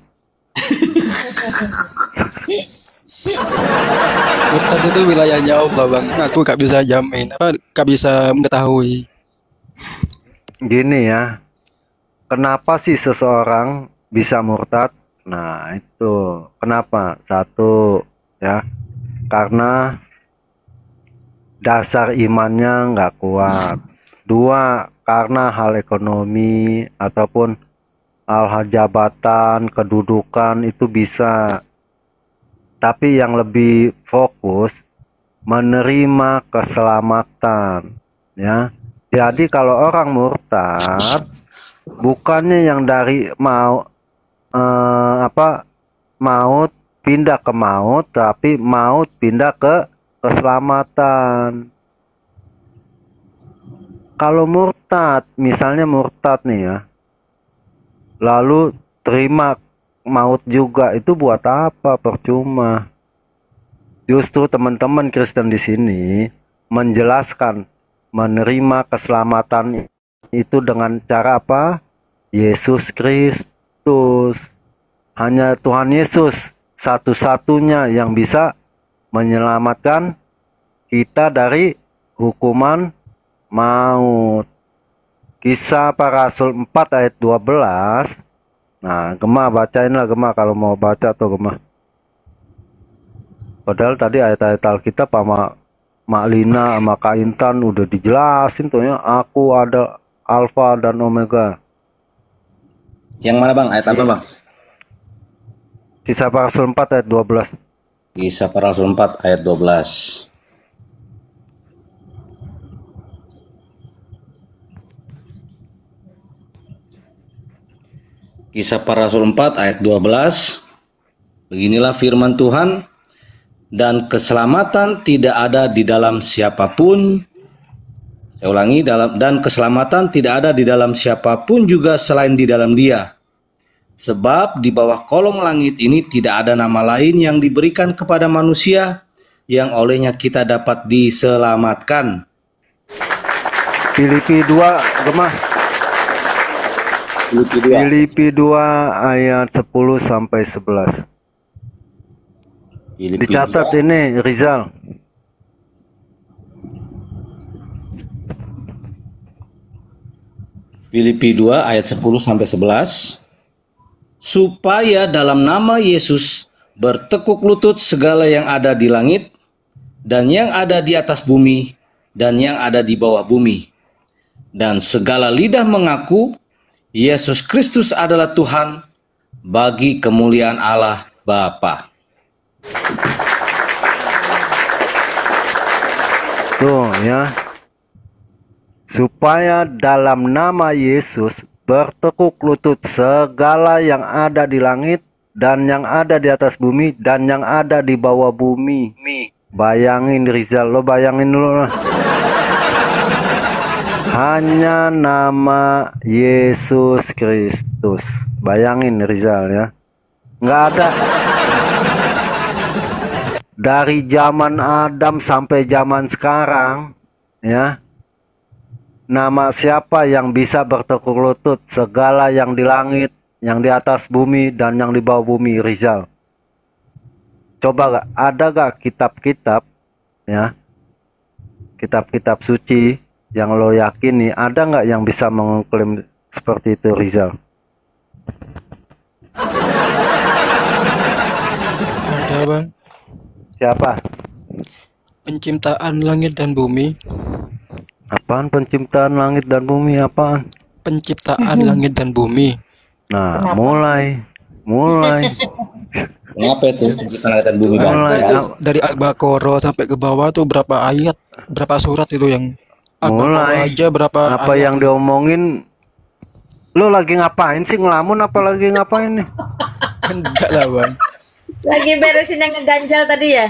Murtad itu wilayahnya Allah Bang. Aku gak bisa jamin. Gak bisa mengetahui. Gini ya, kenapa sih seseorang bisa murtad? Nah itu kenapa? Satu ya, karena dasar imannya nggak kuat. Dua, karena hal ekonomi ataupun hal-hal jabatan, kedudukan itu bisa. Tapi yang lebih fokus menerima keselamatan, ya. Jadi kalau orang murtad bukannya yang dari maut pindah ke maut, tapi maut pindah ke keselamatan. Kalau murtad, misalnya murtad nih ya, lalu terima maut juga, itu buat apa? Percuma. Justru teman-teman Kristen di sini menjelaskan menerima keselamatan itu dengan cara apa? Yesus Kristus. Hanya Tuhan Yesus satu-satunya yang bisa menyelamatkan kita dari hukuman maut. Kisah Para Rasul 4 ayat 12. Nah, Gema bacain lah Gema kalau mau baca tuh Gema. Padahal tadi ayat-ayat Alkitab sama Mak Lina sama Kak Intan udah dijelasin tuh ya. Aku ada Alfa dan Omega. Yang mana Bang? Ayat apa Bang? Kisah Para Rasul 4 ayat 12. Kisah Para Rasul 4 ayat 12. Kisah Para Rasul 4 ayat 12. Beginilah firman Tuhan, dan keselamatan tidak ada di dalam siapapun. Saya ulangi, dan keselamatan tidak ada di dalam siapapun juga selain di dalam Dia. Sebab di bawah kolong langit ini tidak ada nama lain yang diberikan kepada manusia yang olehnya kita dapat diselamatkan. Filipi 2 Gema. Filipi 2 ayat 10 sampai 11. Dicatat ini Rizal. Filipi 2 ayat 10 sampai 11. Supaya dalam nama Yesus bertekuk lutut segala yang ada di langit dan yang ada di atas bumi dan yang ada di bawah bumi, dan segala lidah mengaku Yesus Kristus adalah Tuhan, bagi kemuliaan Allah Bapa. Tuh ya. Supaya dalam nama Yesus bertekuk lutut segala yang ada di langit dan yang ada di atas bumi dan yang ada di bawah bumi. Bayangin Rizal, lo bayangin dulu lah. Hanya nama Yesus Kristus. Bayangin Rizal ya. Nggak ada. Dari zaman Adam sampai zaman sekarang ya. Nama siapa yang bisa bertekuk lutut segala yang di langit, yang di atas bumi dan yang di bawah bumi, Rizal? Coba gak, ada gak kitab-kitab ya, kitab-kitab suci yang lo yakini, ada nggak yang bisa mengklaim seperti itu, Rizal? Ada bang. Siapa? Penciptaan langit dan bumi. Apaan penciptaan langit dan bumi? Apaan? Penciptaan langit dan bumi. Nah, Kenapa? mulai. Kenapa itu kita langit dan bumi bang? Mulai. Dari Al-Baqarah sampai ke bawah tuh berapa ayat, berapa surat itu yang Al-Baqarah Mulai. aja berapa Apa ayat. yang diomongin? Lu lagi ngapain sih, ngelamun apa lagi ngapain nih? Enggak lah bang. Lagi beresin yang ngeganjal tadi ya.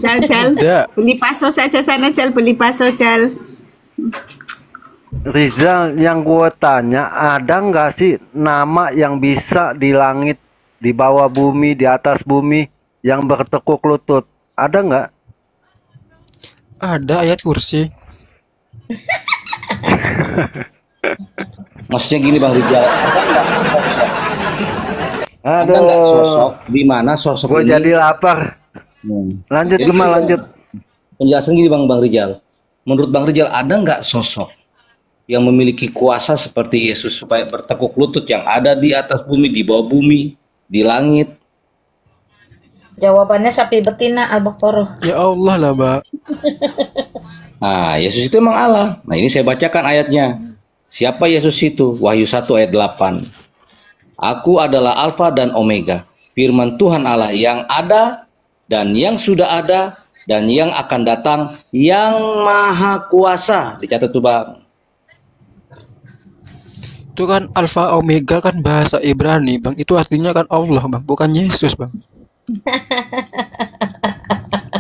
Jal, Enggak. beli bakso saja sana, Jal, beli bakso, Jal. Rizal, yang gue tanya, ada nggak sih nama yang bisa di langit, di bawah bumi, di atas bumi, yang bertekuk lutut? Ada nggak? Ada ayat kursi. Maksudnya gini bang Rijal, ada nggak sosok di mana sosok Gue ini? jadi lapar. Lanjut, Jadi Gemal, lanjut. Penjelasan gini bang Rijal, menurut bang Rijal ada nggak sosok yang memiliki kuasa seperti Yesus supaya bertekuk lutut yang ada di atas bumi, di bawah bumi, di langit? Jawabannya sapi betina Al-Baqarah. Ya Allah lah bang. Nah, Yesus itu emang Allah. Nah, ini saya bacakan ayatnya. Siapa Yesus itu? Wahyu 1 ayat 8. Aku adalah Alfa dan Omega, firman Tuhan Allah yang ada dan yang sudah ada dan yang akan datang, yang maha kuasa. Dicatat tuh bang. Itu kan Alfa Omega kan bahasa Ibrani bang. Itu artinya kan Allah bang, bukan Yesus bang.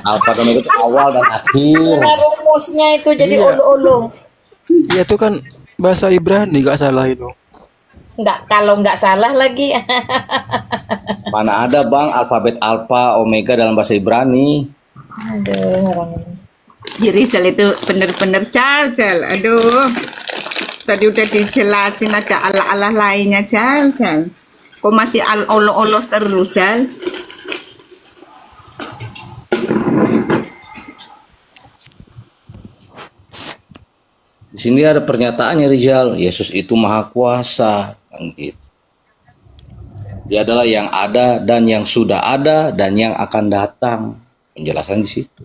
Alfa dan Omega itu awal dan akhir. Karena rumusnya itu jadi Iya. ulu-ulu. Ya itu kan bahasa Ibrani, gak salah itu. Enggak, kalau nggak salah lagi. Mana ada bang alfabet Alfa Omega dalam bahasa Ibrani? Aduh, orang ini. Jadi Jal itu bener-bener Jal. Aduh. Tadi udah dijelasin ada Allah-Allah lainnya, Jal. Kok masih olos terus, Jal? Di sini ada pernyataannya Rizal, Yesus itu maha kuasa, kan gitu. Dia adalah yang ada dan yang sudah ada dan yang akan datang. Penjelasan di situ.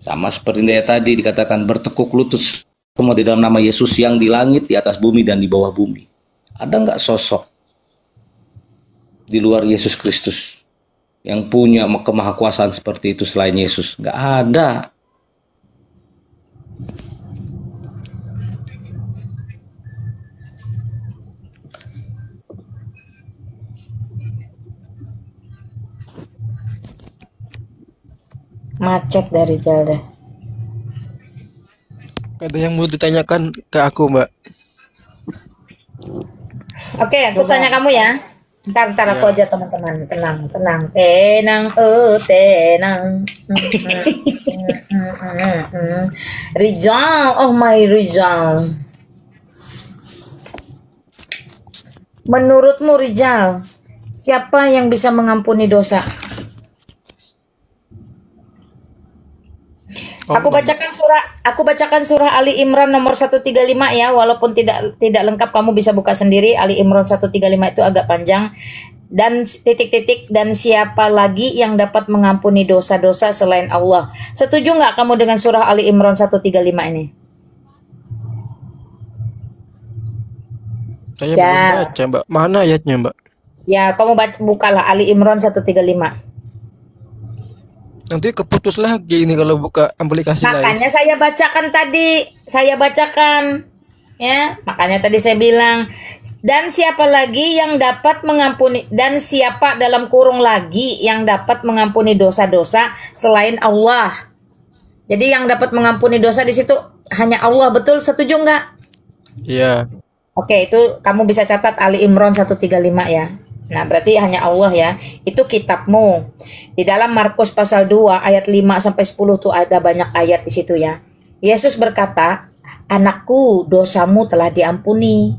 Sama seperti dia tadi dikatakan bertekuk lutut semua di dalam nama Yesus yang di langit, di atas bumi dan di bawah bumi. Ada nggak sosok di luar Yesus Kristus yang punya kemahakuasaan seperti itu selain Yesus? Nggak ada. Macet dari Jal deh. Ada yang mau ditanyakan ke aku mbak. Oke, aku tanya kamu ya. Ntar aku aja teman-teman. Tenang. Tenang, tenang. Rizal, oh my Rizal. Menurutmu Rizal, siapa yang bisa mengampuni dosa? Aku bacakan surah Ali Imran nomor 135 ya, walaupun tidak lengkap kamu bisa buka sendiri. Ali Imran 135 itu agak panjang. Dan titik-titik, dan siapa lagi yang dapat mengampuni dosa-dosa selain Allah? Setuju nggak kamu dengan surah Ali Imran 135 ini? Saya Ya. belum baca mbak. Mana ayatnya mbak? Ya, kamu bukalah Ali Imran 135. Nanti keputus lagi ini kalau buka aplikasi lain. Makanya saya bacakan tadi, ya. Makanya tadi saya bilang, dan siapa lagi yang dapat mengampuni, dan siapa dalam kurung lagi yang dapat mengampuni dosa-dosa selain Allah. Jadi yang dapat mengampuni dosa di situ hanya Allah, betul? Setuju nggak? Iya. Oke, itu kamu bisa catat Ali Imran 135 ya. Nah, berarti hanya Allah ya. Itu kitabmu. Di dalam Markus pasal 2 ayat 5 sampai 10 tuh ada banyak ayat di situ ya. Yesus berkata, "Anakku, dosamu telah diampuni."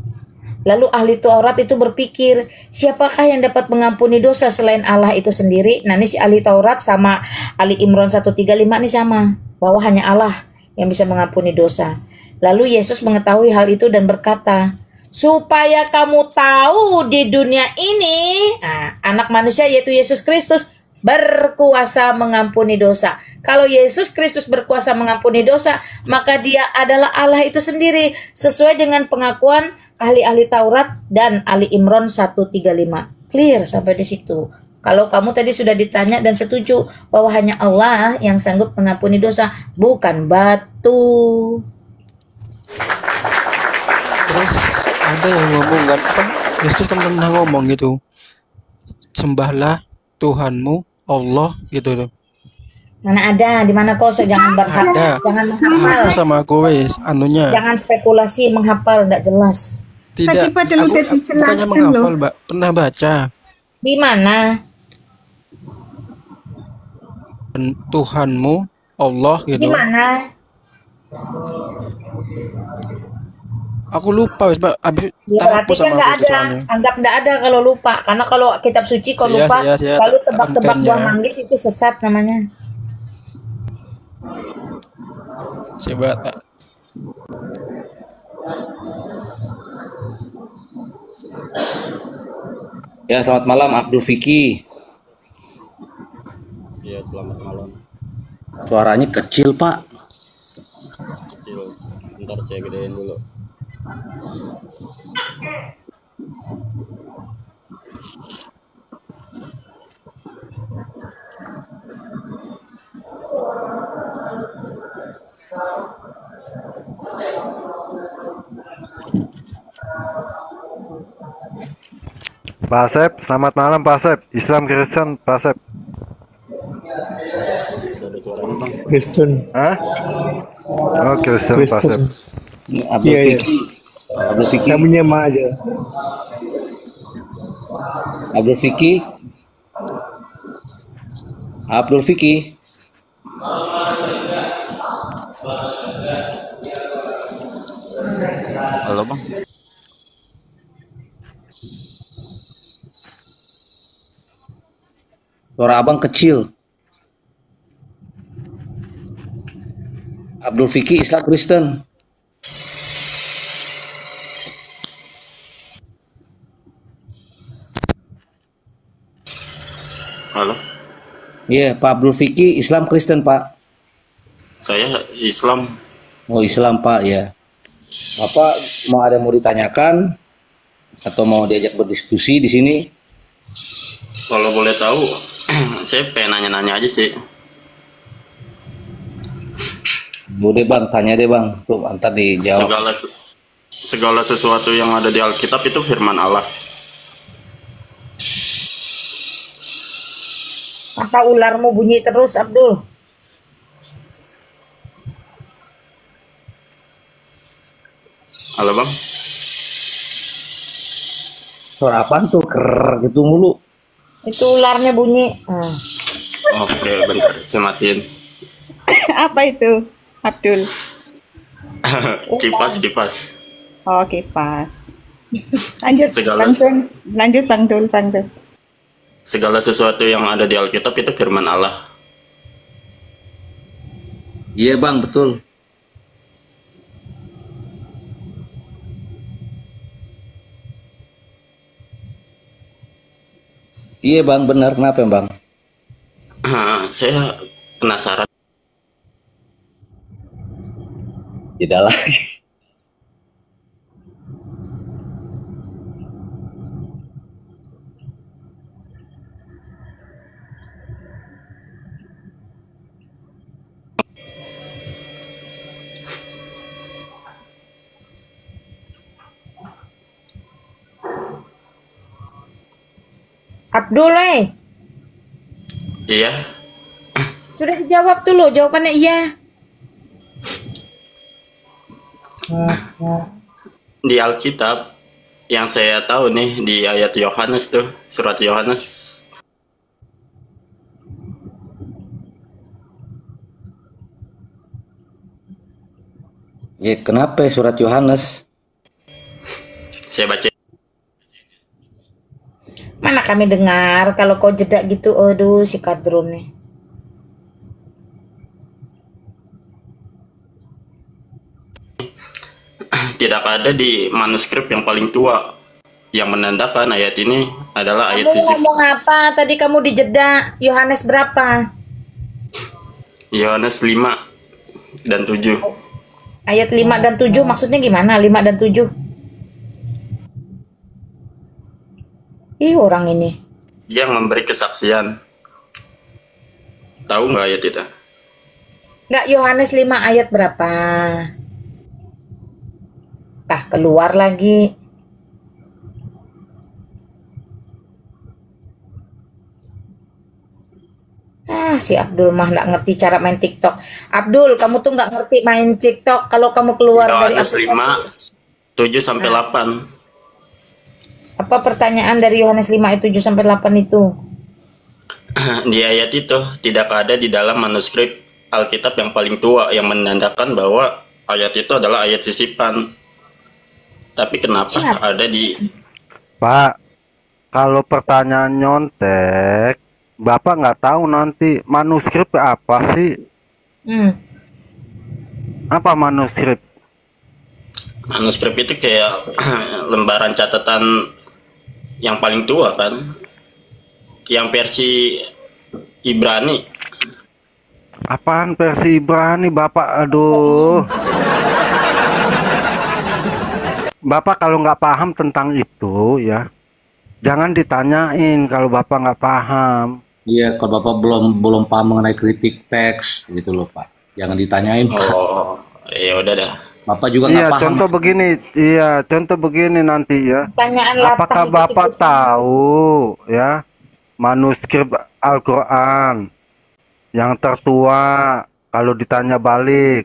Lalu ahli Taurat itu berpikir, siapakah yang dapat mengampuni dosa selain Allah itu sendiri? Nah, ini si ahli Taurat sama Ali Imran 135 ini sama, bahwa hanya Allah yang bisa mengampuni dosa. Lalu Yesus mengetahui hal itu dan berkata, supaya kamu tahu di dunia ini, anak manusia yaitu Yesus Kristus berkuasa mengampuni dosa. Kalau Yesus Kristus berkuasa mengampuni dosa, maka dia adalah Allah itu sendiri, sesuai dengan pengakuan ahli-ahli Taurat dan Ali Imran 135. Clear sampai di situ. Kalau kamu tadi sudah ditanya dan setuju bahwa hanya Allah yang sanggup mengampuni dosa, bukan batu. Terus ada yang ngomong kan, apa? Yesus kan pernah ngomong gitu, sembahlah Tuhanmu Allah gitu loh. Mana ada, di mana kau jangan berhak, Ada. jangan menghafal, Aku sama aku wes anunya. jangan spekulasi menghafal, tidak jelas. Tidak, Tadi padahal udah bukannya dijelaskan menghafal, loh. Mbak. Pernah baca. Di mana? Tuhanmu Allah Di gitu. mana? Aku lupa wes, Mbak. Habis Ya, tak berarti hapus kan sama nggak aku itu ada, soalnya. anggap nggak ada kalau lupa. Karena kalau kitab suci kau Sia, lupa, sia, lalu tebak-tebak kontennya. buah manggis itu sesat namanya. Coba tak. Ya, selamat malam Abdul Fiki. Ya, selamat malam. Suaranya kecil, Pak. Kecil. Ntar saya gedein dulu. Pak Asep, selamat malam Pak Asep. Islam Kristen Pak Asep. Ada suaranya bang. Kristen. Hah? Oh Kristen Pak Asep. Kristen. Abdul Iya, iya. Fiki. Abdul Fiki. Kamu nyemak aja. Abdul Fiki. Abdul Fiki. Halo bang. Suara abang kecil. Abdul Fiki Islam Kristen. Halo. Iya, Pak Abdul Fiki Islam Kristen, Pak. Saya Islam. Oh, Islam, Pak, ya. Bapak mau ada yang mau ditanyakan atau mau diajak berdiskusi di sini? Kalau boleh tahu, saya pengen nanya-nanya aja sih. Boleh, Bang, tanya deh, Bang. Tuh, antar dijawab. Segala sesuatu yang ada di Alkitab itu firman Allah. Apa ularmu bunyi terus, Abdul? Halo bang. Suara apaan tuh? Ker gitu mulu. Itu ularnya bunyi. Oke, bentar, saya matiin. Apa itu, Abdul? Kipas. Oh, kipas. Lanjut, Segala- Bang Dul. Lanjut, Bang Dul, Bang Dul. Segala sesuatu yang ada di Alkitab itu firman Allah. Iya, Bang, betul. Iya, Bang, benar. Kenapa, Bang? Saya penasaran. Tidak lagi. Abdul, Iya, sudah dijawab dulu. Jawabannya iya. di Alkitab yang saya tahu nih di ayat Yohanes tuh, surat Yohanes. Ya, kenapa surat Yohanes? Saya baca. Mana kami dengar kalau kau jeda gitu, aduh si kadrun nih. tidak ada di manuskrip yang paling tua yang menandakan ayat ini adalah ayat Kamu sisip. ngomong apa? Tadi kamu dijeda. Yohanes berapa? Yohanes 5 dan 7. Ayat 5 dan 7 maksudnya gimana? 5 dan 7. Ih, orang ini. Yang memberi kesaksian. Tahu nggak ayat itu? Enggak, Yohanes 5 ayat berapa? Keluar lagi. Si Abdul mah nggak ngerti cara main TikTok. Abdul, kamu tuh nggak ngerti main TikTok. Kalau kamu keluar dari Yohanes 5 aplikasi. 7 sampai 8. Apa pertanyaan dari Yohanes 5 ayat 7 sampai 8 itu? Di ayat itu tidak ada di dalam manuskrip Alkitab yang paling tua yang menandakan bahwa ayat itu adalah ayat sisipan. Tapi kenapa Siapa? ada di Pak, kalau pertanyaan nyontek, Bapak nggak tahu nanti manuskrip apa sih? Apa manuskrip? manuskrip itu kayak lembaran catatan yang paling tua kan? Yang versi Ibrani. Apaan versi Ibrani, Bapak? Aduh. Bapak kalau nggak paham tentang itu ya, jangan ditanyain kalau Bapak nggak paham. Iya, kalau Bapak belum paham mengenai kritik teks gitu loh, Pak. Jangan ditanyain, Pak. Oh, ya udah dah. Bapak juga Iya, nggak paham. contoh begini nanti ya. Pertanyaan latah Apakah itu Bapak gitu. tahu ya manuskrip Al-Quran yang tertua kalau ditanya balik?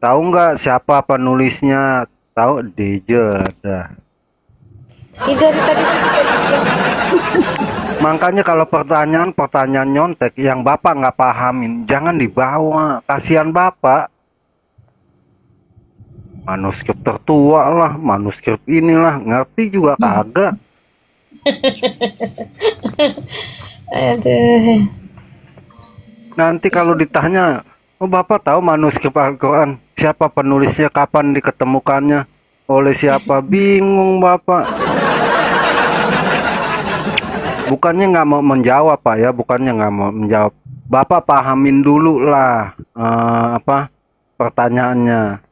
Tahu nggak siapa penulisnya? Tahu Dejeda. Ih, dari tadi tuh sudah bilang. Makanya kalau pertanyaan nyontek yang Bapak nggak pahamin, jangan dibawa. Kasihan Bapak. Manuskrip tertua lah, manuskrip inilah, ngerti juga kagak. Aduh. Nanti kalau ditanya, oh Bapak tahu manuskrip Al-Quran, siapa penulisnya, kapan diketemukannya, oleh siapa, bingung Bapak. Bukannya nggak mau menjawab Pak ya, bukannya nggak mau menjawab. Bapak pahamin dulu lah apa pertanyaannya.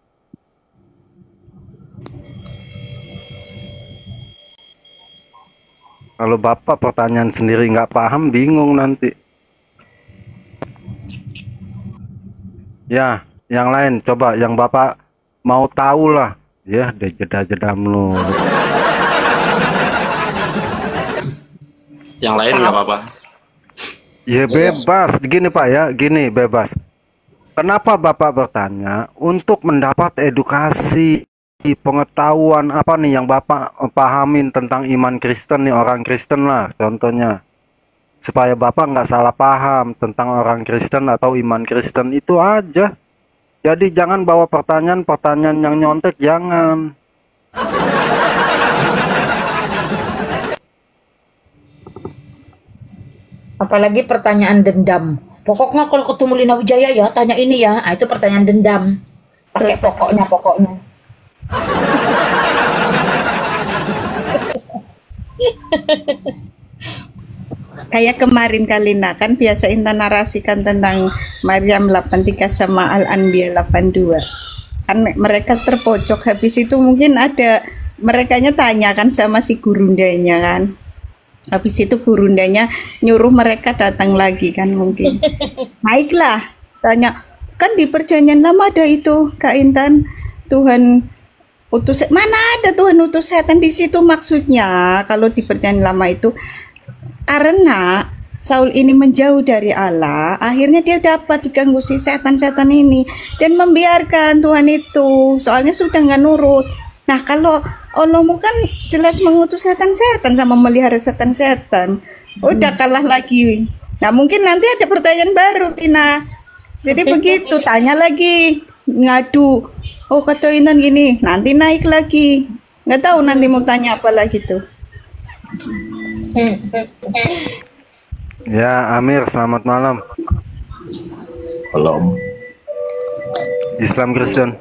Kalau Bapak pertanyaan sendiri nggak paham, bingung nanti. Ya, yang lain coba, yang Bapak mau tahu lah. Ya, deh jeda-jeda mulu. Yang lain nggak apa-apa. Ya bebas, gini Pak ya, gini bebas. Kenapa Bapak bertanya? Untuk mendapat edukasi, pengetahuan apa nih yang Bapak pahamin tentang iman Kristen nih, orang Kristen lah contohnya. Supaya Bapak nggak salah paham tentang orang Kristen atau iman Kristen, itu aja. Jadi jangan bawa pertanyaan-pertanyaan yang nyontek, jangan. Apalagi pertanyaan dendam. Pokoknya kalau ketemu Lina Wijaya ya, tanya ini ya. Itu pertanyaan dendam. Pakai pokoknya. Kayak kemarin Kalina kan biasa Intan narasikan tentang Maryam 83 sama Al-Anbiya 82. Kan mereka terpojok, habis itu mungkin ada merekanya tanya kan sama si gurundanya kan. Habis itu gurundanya nyuruh mereka datang lagi kan mungkin. Baiklah, tanya kan di perjanjian lama ada itu Kak Intan, Tuhan utus, mana ada Tuhan utus setan di situ maksudnya. Kalau di perjanjian lama itu karena Saul ini menjauh dari Allah, akhirnya dia dapat diganggu si setan-setan ini dan membiarkan Tuhan itu, soalnya sudah nggak nurut. Nah kalau Allahmu kan jelas mengutus setan-setan sama melihara setan-setan, udah kalah lagi. Nah mungkin nanti ada pertanyaan baru Tina, jadi begitu tanya lagi, ngadu, oh kata Intan gini, nanti naik lagi, nggak tahu nanti mau tanya apa lagi tuh. Ya Amir, selamat malam. Belum. Islam Kristen.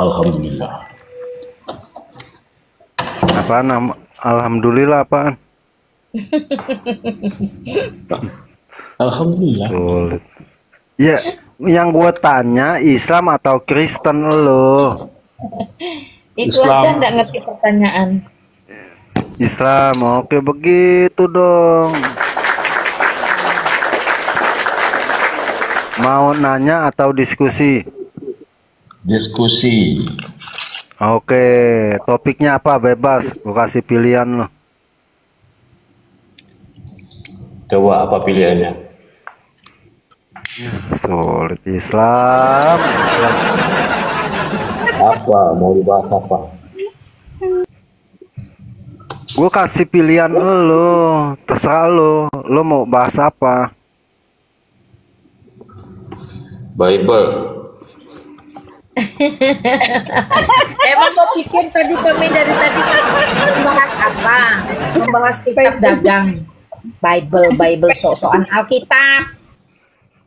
Alhamdulillah. Apaan? Alhamdulillah apaan? Alhamdulillah. Sulit. Ya, yang gue tanya Islam atau Kristen lo? Itu Islam. aja nggak ngerti pertanyaan. Islam, oke begitu dong. Mau nanya atau diskusi? Diskusi. Oke, topiknya apa? Bebas, gue kasih pilihan lo. Coba apa pilihannya? Sulit. Islam. Apa? Mau dibahas apa? Gue kasih pilihan lo, terserah lo. Lo mau bahas apa? Bible. Emang mau pikir tadi kami dari tadi membahas apa? Membahas kitab dagang. Bible, sok-sokan Alkitab.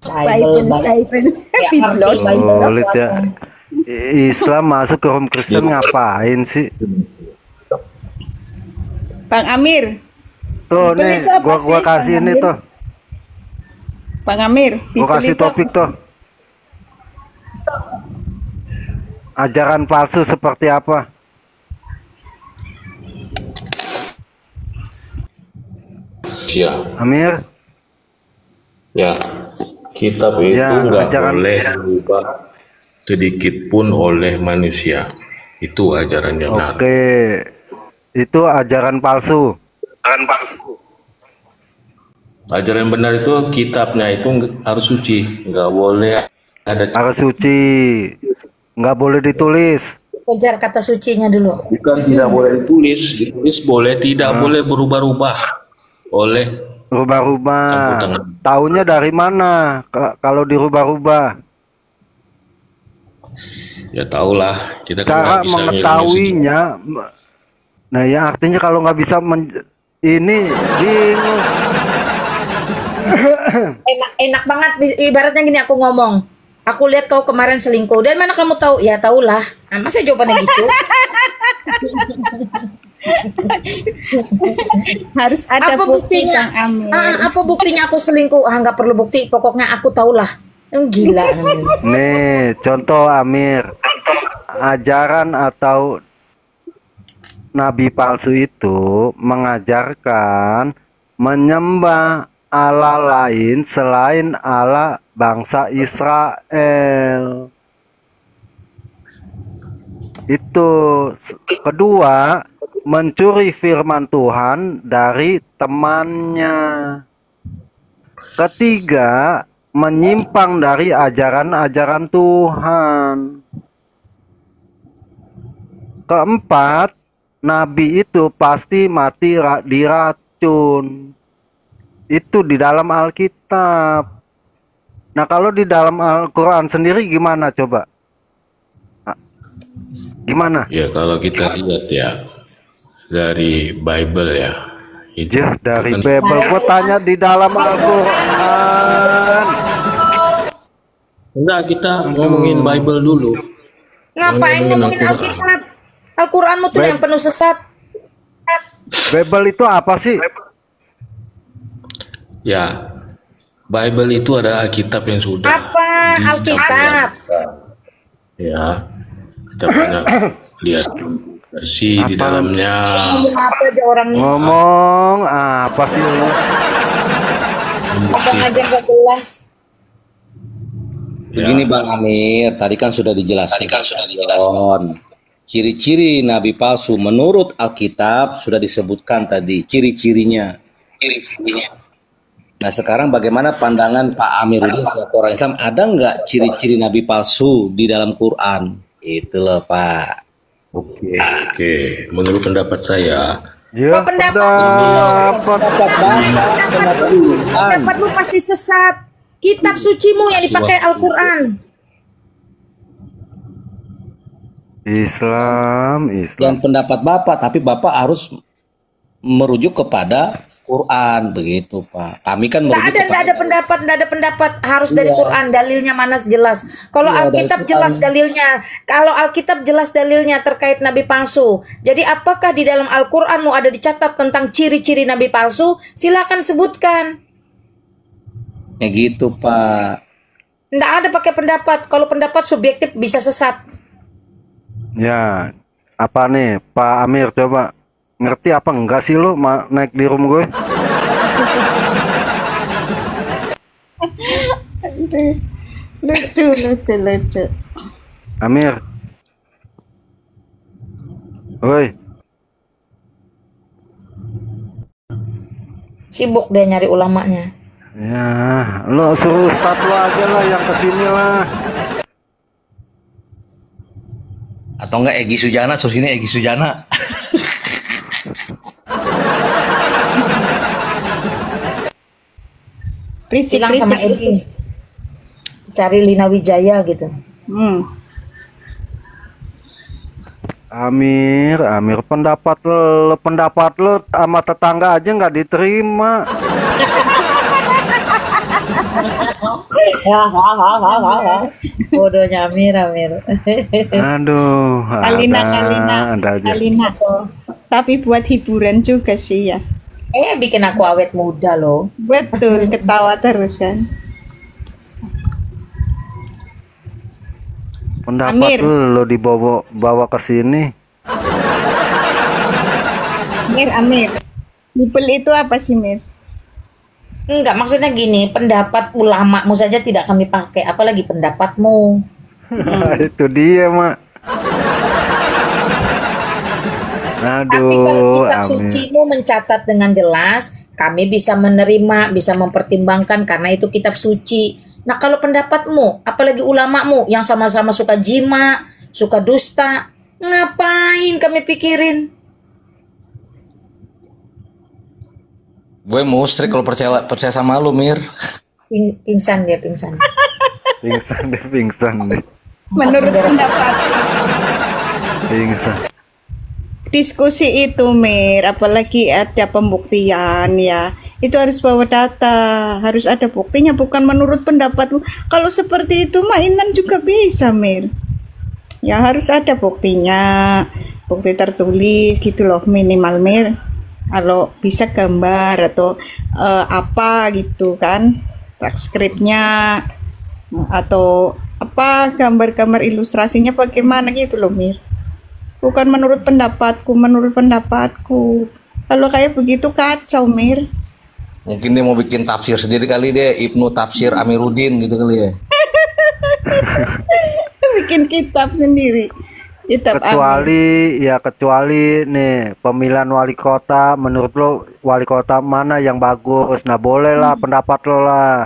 Bible. Ya, ngerti Bible Sulit apa? ya. Islam masuk ke room Kristen ngapain sih? Bang Amir, Tuh Bible nih, itu apa gua sih, kasih Bang ini Amir? tuh. Bang Amir, Gua kasih itu topik tuh. Ajaran palsu seperti apa? Ya, Amir? ya. Kitab itu Ya, nggak ajaran- boleh berubah sedikit pun oleh manusia. Itu ajaran yang benar. Oke. Itu ajaran palsu. Ajaran benar itu kitabnya itu harus suci, nggak boleh ada Harus suci. Nggak boleh ditulis. Kejar kata sucinya dulu. bukan tidak boleh ditulis boleh, tidak boleh berubah-ubah oleh Rubah-rubah. Campur tangan. Taunya dari mana? Kalau dirubah-rubah. ya tahulah kita kan Cara nggak bisa ngilangin sejarah. mengetahuinya. Nah ya artinya kalau nggak bisa ini bingung. Enak banget ibaratnya gini aku ngomong. Aku lihat kau kemarin selingkuh. Dan mana kamu tahu? Ya tahulah. Nah, masa jawabannya gitu? harus ada Apa bukti, buktinya? Bang Amir. Apa buktinya aku selingkuh? Nggak perlu bukti. Pokoknya aku tahulah. Gila. Nih contoh Amir. Ajaran atau nabi palsu itu mengajarkan menyembah Allah lain selain Allah bangsa Israel. Itu kedua, mencuri firman Tuhan dari temannya. Ketiga, menyimpang dari ajaran-ajaran Tuhan. Keempat, nabi itu pasti mati diracun. Itu di dalam Alkitab. Nah, kalau di dalam Al-Quran sendiri gimana coba? Gimana? Ya kalau kita lihat ya dari Bible ya itu Ya, dari kan Bible. Gue tanya di dalam Al-Quran. enggak, kita ngomongin Bible dulu. Ngapain ngomongin Alkitab? Al-Quranmu tuh yang penuh sesat. Bible itu apa sih? Ya, Bible itu adalah kitab yang sudah Apa Alkitab? ya kita banyak lihat versi di Apa? dalamnya. Ngomong apa aja orangnya? Ngomong apa sih lu? Abang aja nggak jelas. Begini Bang Amir, tadi kan sudah dijelaskan. John. Ciri-ciri nabi palsu menurut Alkitab sudah disebutkan tadi, ciri-cirinya. Nah sekarang bagaimana pandangan Pak Amiruddin selaku orang Islam, ada nggak ciri-ciri nabi palsu di dalam Quran? Itu loh Pak. Oke. Menurut pendapat saya, Ya, Pendapat lu pasti sesat. Kitab sucimu yang dipakai Al-Quran. Islam. Dan pendapat Bapak, tapi Bapak harus merujuk kepada Quran begitu Pak. Kami kan Nggak ada pendapat harus dari Quran. Dalilnya mana jelas. Kalau Iya, Alkitab dari jelas Quran. dalilnya. Kalau Alkitab jelas dalilnya terkait nabi palsu. Jadi apakah di dalam Al-Qur'anmu ada dicatat tentang ciri-ciri nabi palsu? Silakan sebutkan. Ya gitu Pak. Nggak ada pakai pendapat. Kalau pendapat subjektif bisa sesat. Ya, apa nih Pak Amir, coba ngerti apa enggak sih lo naik di room gue? Lucu. Amir, woi, Sibuk dia nyari ulamanya. ya lo suruh ustad lo aja lah yang kesini lah. Atau enggak Egy Sujana, terus ini Egy Sujana. Bilang sama Edi. Cari Lina Wijaya gitu. Amir, pendapat lo sama tetangga aja nggak diterima. Bodohnya Amir. Aduh, Alina. ada aja. Alina. Tapi buat hiburan juga sih ya. Bikin aku awet muda loh. Betul, ketawa terus kan. Pendapat Amir. lo dibawa ke sini. Amir. People itu apa sih, Mir? Enggak, maksudnya gini, pendapat ulamamu saja tidak kami pakai, apalagi pendapatmu. Itu dia, Mak. Tapi kalau Aduh, kitab Amir. sucimu mencatat dengan jelas, kami bisa menerima, bisa mempertimbangkan karena itu kitab suci. Nah, kalau pendapatmu, apalagi ulamamu yang sama-sama suka jima, suka dusta, ngapain kami pikirin? Gue musrik kalau percaya sama lu, Mir. Pingsan dia, pingsan. Pingsan deh. Menurut pendapat Pingsan. diskusi itu, Mir, apalagi ada pembuktian ya, itu harus bawa data, harus ada buktinya, bukan menurut pendapatmu. Kalau seperti itu mah Intan juga bisa, Mir. Ya harus ada buktinya, bukti tertulis gitu loh, minimal, Mir. Kalau bisa gambar atau apa gitu kan, transkripnya atau apa, gambar-gambar ilustrasinya bagaimana gitu loh, Mir. Bukan menurut pendapatku. Kalau kayak begitu kacau, Mir. Mungkin dia mau bikin tafsir sendiri kali, dia Ibnu Tafsir Amiruddin gitu kali ya. Bikin kitab sendiri. Kitab Kecuali nih pemilihan wali kota, menurut lo wali kota mana yang bagus? Nah, boleh lah pendapat lo lah.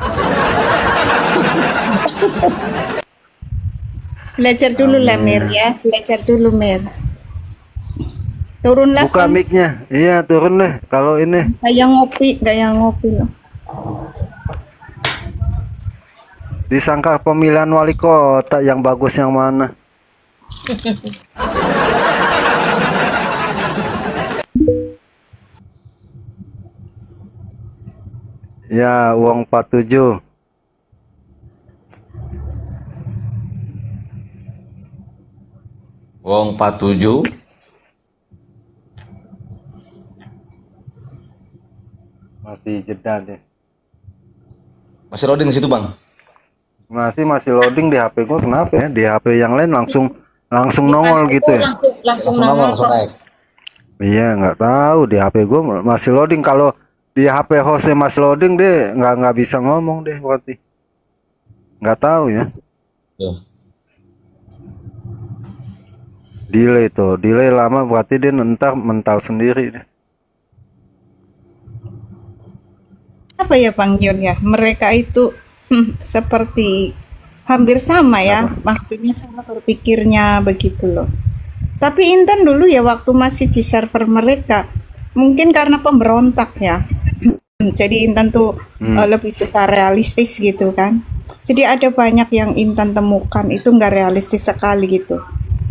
Belajar dulu lah, Mir ya. Belajar dulu, Mir. Turunlah. Buka mic-nya. Iya, turun deh kalau ini. Gaya ngopi loh. Disangka pemilihan wali kota yang bagus yang mana? Ya, uang 47. Wong 47. Masih jeda deh. Masih loading di situ, Bang? Masih loading di HP gua, kenapa ya? Di HP yang lain langsung nongol gitu ya. Langsung nongol. naik. Iya, nggak tahu di HP gua masih loading. Kalau di HP hostnya masih loading, deh nggak bisa ngomong deh berarti. Nggak tahu ya. Delay lama berarti dia ntar mental sendiri deh. Apa ya, Bang Yun ya? Mereka itu seperti hampir sama ya. Maksudnya cara berpikirnya begitu loh. Tapi Intan dulu ya waktu masih di server mereka, mungkin karena pemberontak ya. Jadi Intan tuh lebih suka realistis gitu kan. Jadi ada banyak yang Intan temukan itu nggak realistis sekali gitu.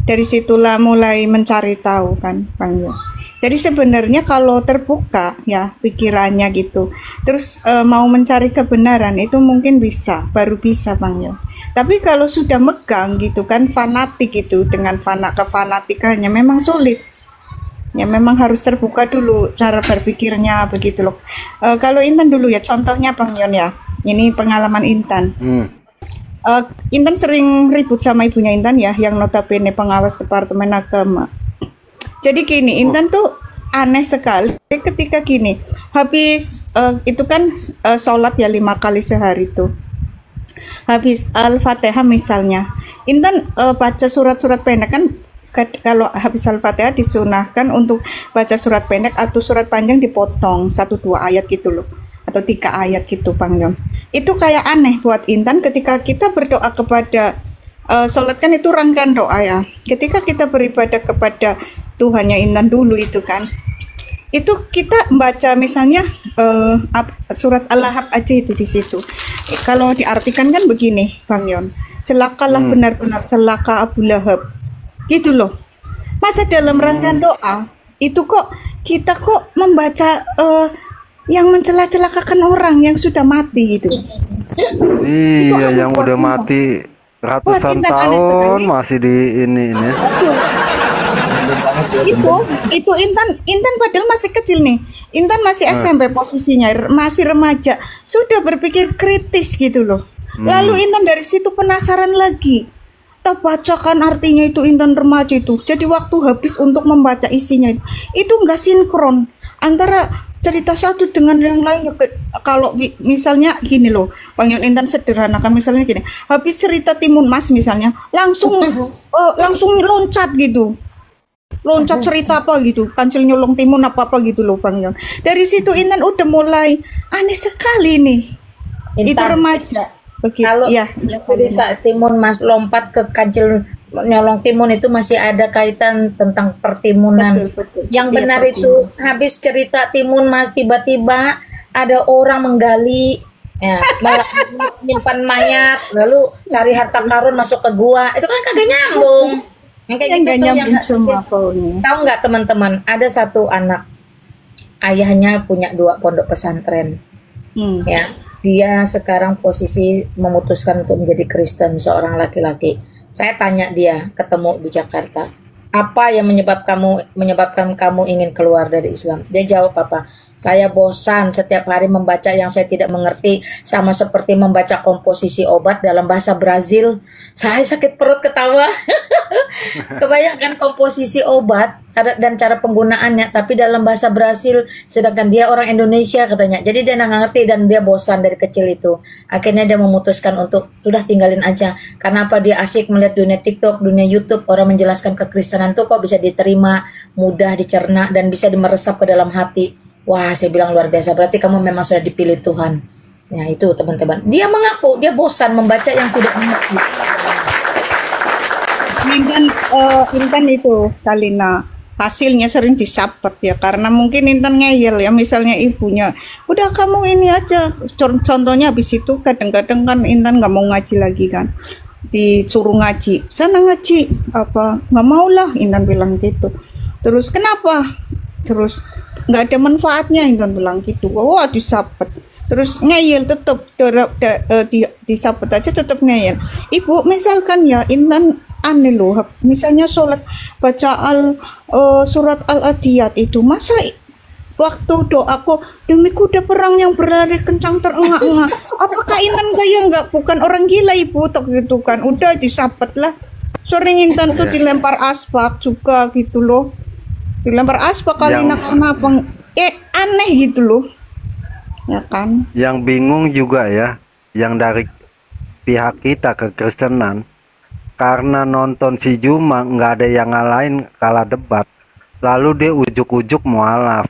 Dari situlah mulai mencari tahu kan, Bang Yun. Jadi sebenarnya kalau terbuka ya pikirannya gitu, terus mau mencari kebenaran itu mungkin bisa, baru bisa Bang Yon. Tapi kalau sudah megang gitu kan, fanatik itu dengan kefanatikannya memang sulit. Ya memang harus terbuka dulu cara berpikirnya begitu loh. Kalau Intan dulu ya, contohnya Bang Yon ya. Ini pengalaman Intan. Intan sering ribut sama ibunya Intan ya, yang notabene pengawas Departemen Agama. Jadi gini, Intan tuh aneh sekali ketika gini, habis itu kan sholat ya 5 kali sehari tuh. Habis Al-Fatihah misalnya, Intan baca surat-surat pendek kan, kalau habis Al-Fatihah disunahkan untuk baca surat pendek atau surat panjang dipotong 1-2 ayat gitu loh, atau 3 ayat gitu Bang Yon. Itu kayak aneh buat Intan ketika kita berdoa kepada sholat kan itu rangkaian doa ya. Ketika kita beribadah kepada Tuhannya Intan dulu itu kan, itu kita baca misalnya surat Al-Lahab aja itu di situ. Kalau diartikan kan begini Bang Yon, celakalah benar-benar celaka Abu Lahab gitu loh. Masa dalam rangkaian doa itu kok kita kok membaca yang mencela-celakakan orang yang sudah mati gitu. Iya, yang udah mati ratusan tahun masih di ini. Itu Intan padahal masih kecil nih. Intan masih SMP posisinya, masih remaja, sudah berpikir kritis gitu loh. Lalu Intan dari situ penasaran lagi. Tak bacakan artinya itu Intan remaja itu. Jadi waktu habis untuk membaca isinya itu enggak sinkron antara cerita satu dengan yang lain. Kalau misalnya gini loh, Bang Yon, Intan sederhanakan misalnya gini. Habis cerita Timun Mas misalnya, langsung loncat gitu. Loncat cerita apa gitu, Kancil Nyolong Timun apa gitu loh Bang Yon. Dari situ Intan udah mulai aneh sekali nih. Itu remaja. Begitu. Kalau cerita Timun Mas lompat ke Kancil Nyolong Timun itu masih ada kaitan tentang pertimunan. Betul. Yang benar itu habis cerita Timun Mas tiba-tiba ada orang menggali ya, menyimpan mayat, lalu cari harta karun masuk ke gua. Itu kan kagak nyambung. Yang kayak gitu tuh yang tahu nggak teman-teman, ada satu anak ayahnya punya 2 pondok pesantren ya, dia sekarang posisi memutuskan untuk menjadi Kristen, seorang laki-laki. Saya tanya dia, ketemu di Jakarta, apa yang menyebabkan kamu ingin keluar dari Islam? Dia jawab apa? Saya bosan setiap hari membaca yang saya tidak mengerti, sama seperti membaca komposisi obat dalam bahasa Brazil. Saya sakit perut ketawa. Kebayangkan komposisi obat dan cara penggunaannya, tapi dalam bahasa Brazil, sedangkan dia orang Indonesia katanya. Jadi dia nggak ngerti dan dia bosan dari kecil itu. Akhirnya dia memutuskan untuk sudah tinggalin aja. Karena apa? Dia asik melihat dunia TikTok, dunia YouTube, orang menjelaskan kekristenan tuh kok bisa diterima, mudah dicerna dan bisa dimeresap ke dalam hati. Wah, saya bilang luar biasa. Berarti kamu memang sudah dipilih Tuhan. Nah itu teman-teman. Dia mengaku dia bosan membaca yang tidak mengerti. Intan itu Kalina hasilnya sering disabet ya, karena mungkin Intan ngeyel ya, misalnya ibunya udah kamu ini aja, contohnya habis itu kadang-kadang kan Intan nggak mau ngaji lagi kan, disuruh ngaji, sana ngaji apa, nggak mau lah Intan bilang gitu. Terus kenapa? Terus nggak ada manfaatnya Intan bilang gitu. Wah disabet. Terus ngeyel tetap disabet aja tetap ngeyel. Ibu misalkan ya Intan aneh loh, misalnya sholat baca surat Al-Adiyat itu, masa waktu doaku demi kuda perang yang berlari kencang terengah-engah, apakah Intan kayak nggak, bukan orang gila ibu tok gitu kan, udah disabet lah. Sering Intan tuh dilempar asbak juga gitu loh, dilempar asbak kali karena aneh gitu loh ya kan. Yang bingung juga ya, yang dari pihak kita kekristenan, karena nonton si Juma nggak ada yang ngalahin kalah debat, lalu dia ujuk-ujuk mualaf.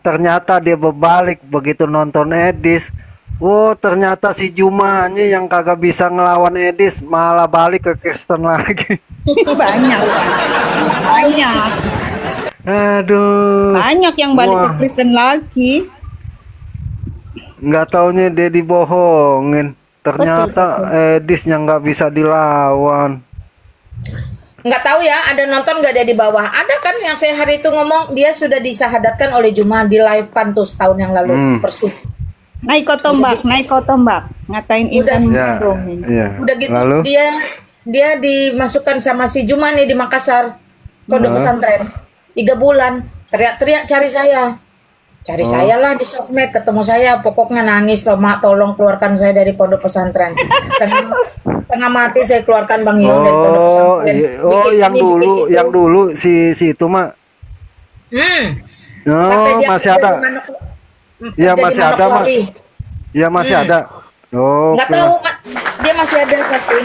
Ternyata dia berbalik begitu nonton Edis. Oh ternyata si Jumanya yang kagak bisa ngelawan Edis malah balik ke Kristen lagi. banyak Aduh, banyak yang balik ke Kristen lagi. Nggak taunya dia dibohongin. Ternyata Edisnya nggak bisa dilawan. Nggak tahu ya, ada nonton nggak dia di bawah? Ada kan yang saya hari itu ngomong dia sudah disahadatkan oleh Juma, di live kan tuh setahun yang lalu persis. Naik tombak, ngatain Intan bohongin. Udah gitu Lalu? dia dimasukkan sama si Juma nih di Makassar pondok pesantren 3 bulan, teriak-teriak cari saya. Cari saya lah di sosmed, ketemu saya, pokoknya nangis loh, Mak tolong keluarkan saya dari pondok pesantren. Tengah mati saya keluarkan Bang Ion dari pondok pesantren. Yang dulu si itu Mak. Sampai dia masih ada. Iya masih ada Mak. Iya masih ada. Nggak tahu Mak, dia masih ada pasti.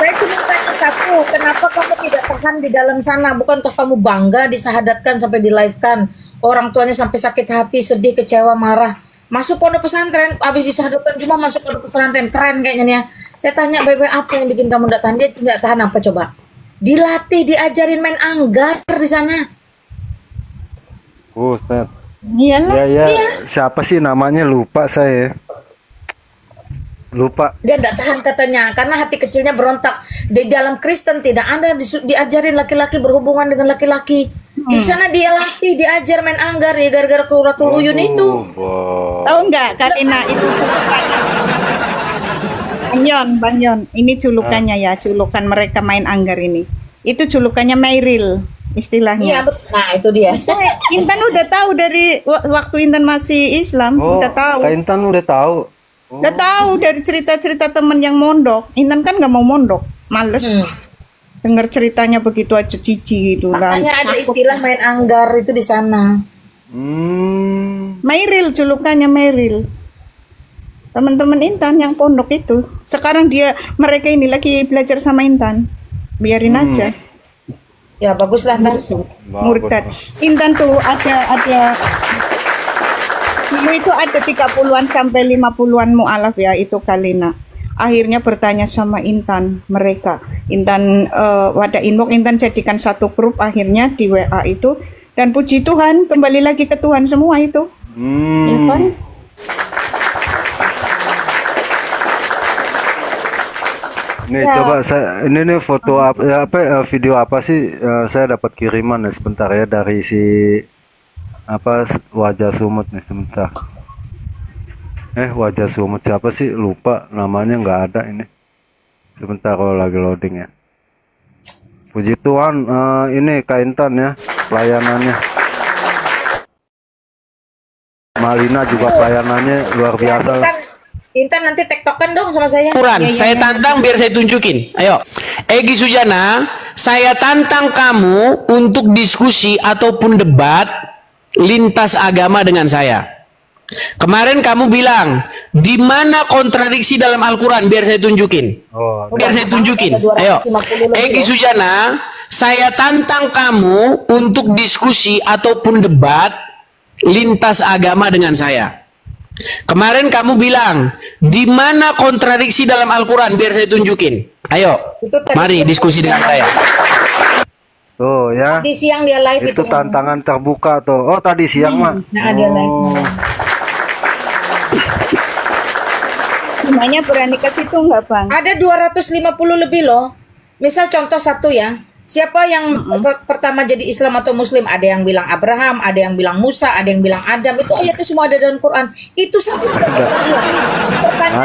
Saya cuma tanya satu, kenapa kamu tidak tahan di dalam sana? Bukankah kamu bangga disahadatkan sampai di live kan? Orang tuanya sampai sakit hati, sedih, kecewa, marah. Masuk pondok pesantren, habis disahadatkan cuma masuk pondok pesantren, keren kayaknya nih ya. Saya tanya baik-baik apa yang bikin kamu tidak tahan? Dia tidak tahan apa coba? Dilatih, diajarin main anggar di sana. Ustaz. Iya. Siapa sih namanya lupa saya. Lupa. Dia tidak tahan katanya karena hati kecilnya berontak. Di dalam Kristen tidak ada diajarin laki-laki berhubungan dengan laki-laki. Di sana dia latih, diajar main anggar ya gara-gara Quratul Uyun itu. Tahu nggak Karina itu julukannya? Bang Yon, ini julukannya ya, julukan mereka main anggar ini. Itu julukannya Mairil istilahnya. Iya betul. Nah itu dia. Intan udah tahu dari waktu Intan masih Islam, udah tahu. Intan udah tahu. Udah tahu dari cerita-cerita temen yang mondok. Intan kan nggak mau mondok, males. Dengar ceritanya begitu aja cici gitu lah. Makanya ada istilah main anggar itu di sana. Mairil julukannya Mairil. Teman-teman Intan yang pondok itu. Sekarang mereka ini lagi belajar sama Intan. Biarin aja. Ya baguslah Tan. Murtad. Intan tuh ada dulu itu ada 30-an sampai 50-an mu'alaf ya itu Kalina. Akhirnya bertanya sama Intan mereka. Intan wadah inbox, Intan jadikan satu grup akhirnya di WA itu. Dan puji Tuhan kembali lagi ke Tuhan semua itu. Ya kan? Nih coba ini nih foto video apa sih saya dapat kiriman nih sebentar ya dari si wajah sumut nih sebentar. Wajah sumut siapa sih, lupa namanya, nggak ada ini. Sebentar kalau lagi loading ya. Puji Tuhan ini Kak Intan ya pelayanannya. Malina juga pelayanannya luar biasa. Intan nanti tektokan dong sama saya. Quran, saya tantang biar saya tunjukin. Ayo, Egy Sujana, saya tantang kamu untuk diskusi ataupun debat lintas agama dengan saya. Kemarin kamu bilang di mana kontradiksi dalam Al-Quran, biar saya tunjukin. Biar saya tunjukin. Ayo, Egy Sujana, saya tantang kamu untuk diskusi ataupun debat lintas agama dengan saya. Kemarin kamu bilang di mana kontradiksi dalam Al-Quran, biar saya tunjukin. Ayo, mari diskusi dengan saya. Tuh ya. Tadi siang dia live itu tantangan terbuka tuh. Oh tadi siang Mak. Nah dia live. Semuanya berani ke situ nggak Bang? Ada 250 lebih loh. Misal contoh satu ya. Siapa yang pertama jadi Islam atau Muslim? Ada yang bilang Abraham, ada yang bilang Musa, ada yang bilang Adam. Itu ayatnya semua ada dalam Quran. Itu satu sudah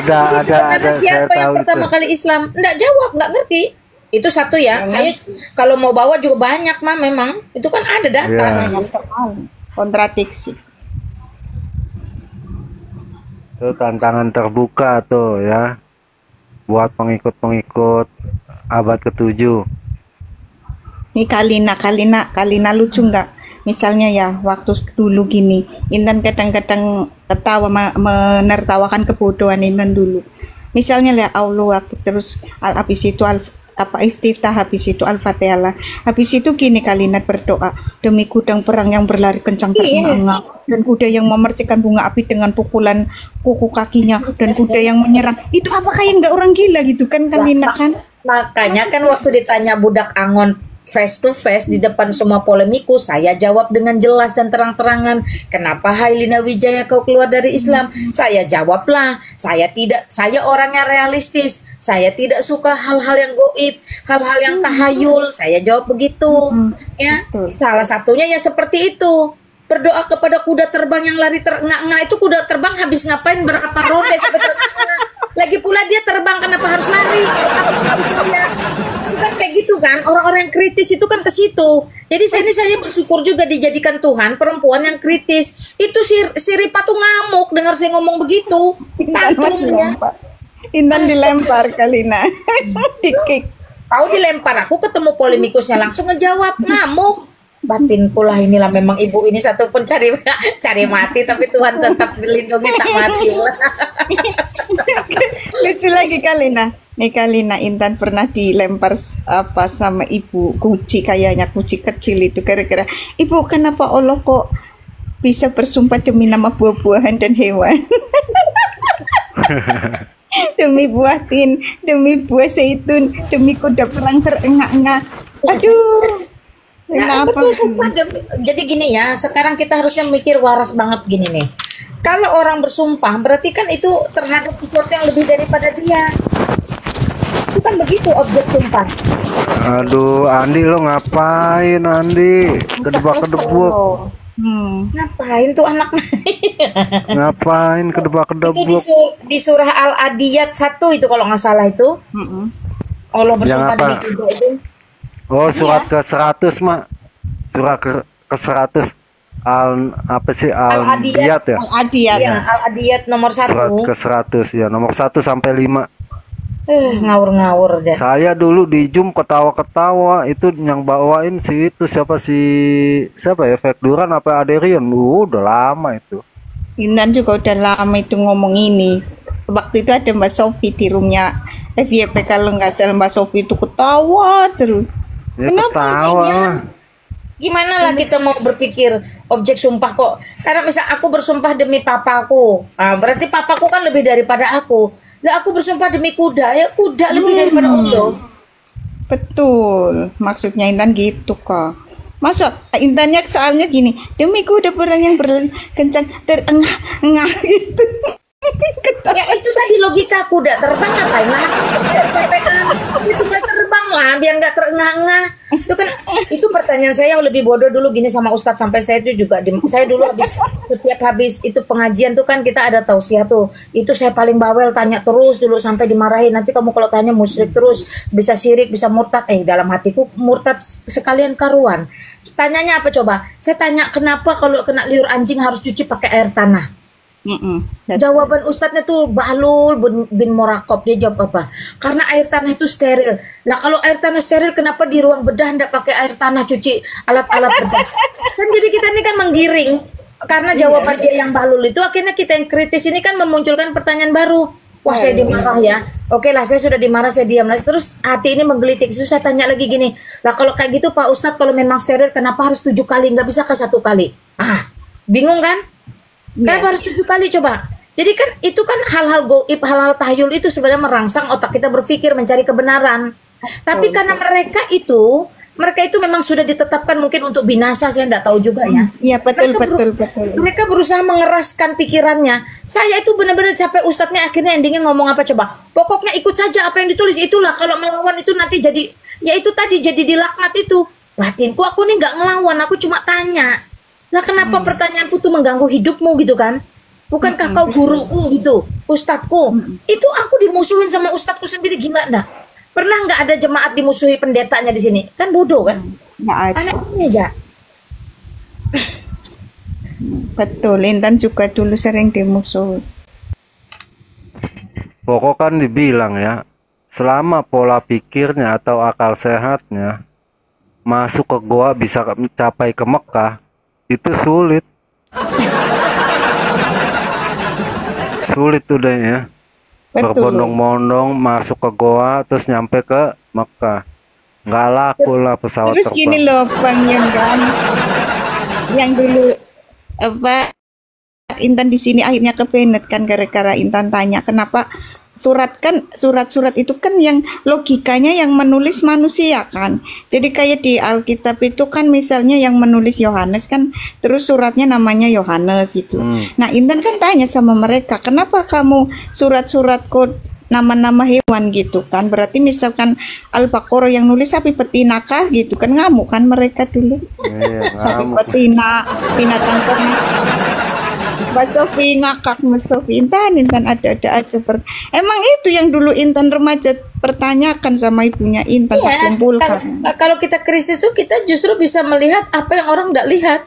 ada. Siapa yang pertama kali Islam? Nggak jawab, nggak ngerti. Itu satu ya. Saya kalau mau bawa juga banyak mah memang. Itu kan ada data. Kontradiksi. Itu tantangan terbuka tuh ya. Buat pengikut-pengikut abad ke-7. Ini Kalina lucu nggak? Misalnya ya waktu dulu gini, Intan kadang-kadang ketawa menertawakan kebodohan Intan dulu. Misalnya ya Allah terus habis itu istiftah, habis itu Al-Fatihah, habis itu gini Kalina berdoa, demi gudang perang yang berlari kencang terengah dan kuda yang memercikan bunga api dengan pukulan kuku kakinya dan kuda yang menyerang. Itu apa kayak nggak orang gila gitu kan Kalina kan? Makanya kan waktu ditanya budak Angon face to face di depan semua polemikus, saya jawab dengan jelas dan terang-terangan. Kenapa hai Lina Wijaya kau keluar dari Islam? Saya jawablah, saya orangnya realistis. Saya tidak suka hal-hal yang goib, hal-hal yang tahayul. Saya jawab begitu. Ya, salah satunya ya seperti itu. Berdoa kepada kuda terbang yang lari terengah-engah. Itu kuda terbang habis ngapain berapa roda sampai terengah-engah? Lagi pula dia terbang, kenapa harus lari? Kan kayak gitu kan, orang-orang yang kritis itu kan ke situ. Jadi saya bersyukur juga dijadikan Tuhan perempuan yang kritis. Itu si Ripa tuh ngamuk dengar saya ngomong begitu. Intan dilempar Kalina. Dikik. Kau dilempar, aku ketemu polemikusnya langsung ngejawab, ngamuk. Batinku lah, inilah memang ibu ini satu pun cari mati, tapi Tuhan tetap melindungi tak mati. Lucu lagi Kalina. Nih Kalina, Intan pernah dilempar apa sama ibu kuci, kayaknya kuci kecil itu, kira-kira ibu kenapa Allah kok bisa bersumpah demi nama buah-buahan dan hewan? Demi buah tin, demi buah zaitun, demi kuda perang terengah-engah. Aduh. Nah, betul, sumpah. Jadi gini ya, sekarang kita harusnya mikir waras banget gini nih. Kalau orang bersumpah, berarti kan itu terhadap sesuatu yang lebih daripada dia. Itu kan begitu objek sumpah. Aduh, Andi lo ngapain Andi? Kedebak-kedebuk. Ngapain tuh anak? Ngapain kedebak-kedebuk? Itu di surah Al-Adiyat 1 itu kalau nggak salah itu. Allah bersumpah demi kuda itu. Oh, surat ke-100, Mak. Surat ke-100 Al-Adiyat ya? Al-Adiyat. Iya, Al-Adiyat nomor 1. Surat ke-100 ya, nomor 1 sampai 5. Ngawur-ngawur deh. Saya dulu di Zoom ketawa-ketawa, itu yang bawain siapa ya, Efek Duran apa Aderian? Udah lama itu. Intan juga udah lama itu ngomong ini. Waktu itu ada Mbak Sofi di roomnya FYP, kalau nggak salah Mbak Sofi itu ketawa terus. Ya, ketawa. Gimana lah kita mau berpikir objek sumpah kok? Karena misal aku bersumpah demi papaku, berarti papaku kan lebih daripada aku. Lah aku bersumpah demi kuda, ya kuda lebih daripada Allah. Betul, maksudnya Intan gitu kok. Masa Intannya soalnya gini, demi kuda perang yang berkencang terengah-engah gitu. Ya itu tadi logika kuda terbang ngapain lah? Itu gak terbang lah, biar nggak terengah-engah. Itu kan itu pertanyaan saya yang lebih bodoh dulu gini sama Ustadz, sampai saya itu juga saya dulu setiap habis itu pengajian tuh kan kita ada tausiah tuh. Itu saya paling bawel tanya terus dulu sampai dimarahin. Nanti kamu kalau tanya musyrik terus, bisa syirik, bisa murtad. Dalam hatiku murtad sekalian karuan. Tanyanya apa coba? Saya tanya kenapa kalau kena liur anjing harus cuci pakai air tanah? Jawaban ustadznya tuh Bahlul bin Morakob, dia jawab apa? Karena air tanah itu steril. Nah kalau air tanah steril, kenapa di ruang bedah ndak pakai air tanah cuci alat-alat bedah? Kan jadi kita ini kan menggiring. Karena jawaban dia yang Bahlul itu, akhirnya kita yang kritis ini kan memunculkan pertanyaan baru. Wah saya dimarah ya. Oke lah, saya sudah dimarah, saya diam. Terus hati ini menggelitik. Terus saya tanya lagi gini, lah kalau kayak gitu Pak Ustadz, kalau memang steril kenapa harus 7 kali? Nggak bisa ke 1 kali? Bingung kan? Kenapa harus 7 kali coba? Jadi kan itu kan hal-hal goib, hal-hal tahyul itu sebenarnya merangsang otak kita berpikir mencari kebenaran. Tapi karena mereka itu memang sudah ditetapkan mungkin untuk binasa, saya tidak tahu juga ya. Iya betul. Mereka berusaha mengeraskan pikirannya. Saya itu benar-benar sampai ustadznya akhirnya endingnya ngomong apa coba? Pokoknya ikut saja apa yang ditulis, itulah kalau melawan itu nanti jadi, ya itu tadi jadi dilaknat itu. Batinku aku nih nggak ngelawan, aku cuma tanya. Lah kenapa pertanyaanku tuh mengganggu hidupmu gitu kan? Bukankah kau guruku gitu, ustadku? Itu aku dimusuhin sama ustadku sendiri, gimana? Pernah nggak ada jemaat dimusuhi pendetanya di sini? Kan bodoh kan? Nggak ada. Anaknya aja. Betul, Intan juga dulu sering dimusuhi. Pokok kan dibilang ya, selama pola pikirnya atau akal sehatnya masuk ke goa bisa mencapai ke Mekah, itu sulit udah ya. Berbondong-bondong masuk ke goa terus nyampe ke Mekah, nggak laku lah pesawat terus terbang. Gini loh Bang Yon kan, yang dulu apa Intan di sini akhirnya kepenet kan, gara-gara Intan tanya kenapa surat-surat itu kan yang logikanya yang menulis manusia kan. Jadi kayak di Alkitab itu kan misalnya yang menulis Yohanes kan, terus suratnya namanya Yohanes gitu. Nah, Intan kan tanya sama mereka, kenapa kamu surat-surat kod nama-nama hewan gitu kan? Berarti misalkan Al-Baqarah yang nulis sapi betina kah gitu kan, ngamuk kan mereka dulu. Sapi betina, binatang ternak. Mbak Sofi ngakak, Mbak Sofi. Intan ada aja. Emang itu yang dulu Intan remaja pertanyakan sama ibunya Intan, tak kumpulkan. Kalau kita krisis tuh kita justru bisa melihat apa yang orang nggak lihat.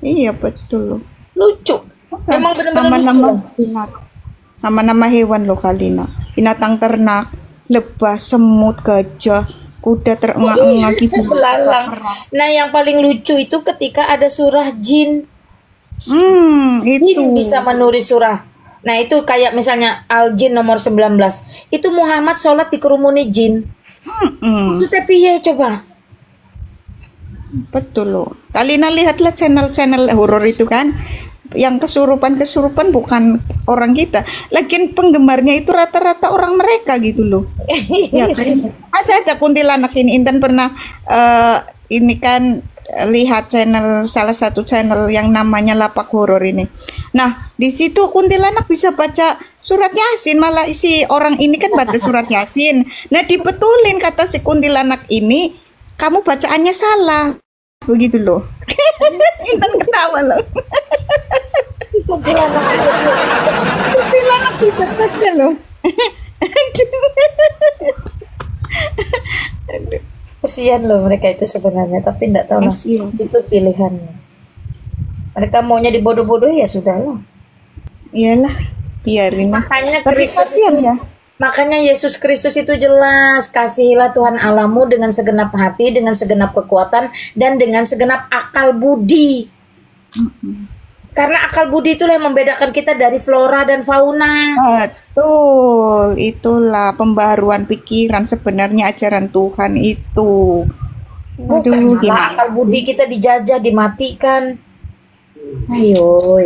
Iya betul. Lucu. Memang benar-benar lucu. Nama-nama hewan loh Kalina. Binatang ternak, lebah, semut, gajah, kuda terengah-engah gitu. Belalang. Nah, yang paling lucu itu ketika ada surah jin. Itu Jin bisa menulis surah. Nah, itu kayak misalnya Al-Jin nomor 19. Itu Muhammad sholat di kerumuni jin. Maksudnya piye coba? Betul loh. Kalina lihatlah channel-channel horor itu kan, yang kesurupan bukan orang kita. Lagian penggemarnya itu rata-rata orang mereka gitu loh. Ya kan. Masa ada kuntilanak ini. Intan pernah ini kan lihat salah satu channel yang namanya Lapak Horor ini. Nah, di situ kuntilanak bisa baca surat Yasin, malah isi orang ini kan baca surat Yasin. Nah, dibetulin kata si kuntilanak ini, kamu bacaannya salah. Begitu loh. Intan ketawa loh. Kuntilanak bisa baca loh. Aduh. Kesian loh mereka itu sebenarnya, tapi enggak tahu lah. Itu pilihannya. Mereka maunya dibodoh-bodohi ya sudahlah. Iyalah, biarin. Makanya kasihan ya. Makanya Yesus Kristus itu jelas, kasihilah Tuhan Allahmu dengan segenap hati, dengan segenap kekuatan, dan dengan segenap akal budi. Karena akal budi itulah yang membedakan kita dari flora dan fauna. Betul, itulah pembaharuan pikiran sebenarnya ajaran Tuhan itu. Bukan akal budi kita dijajah, dimatikan. Ayo.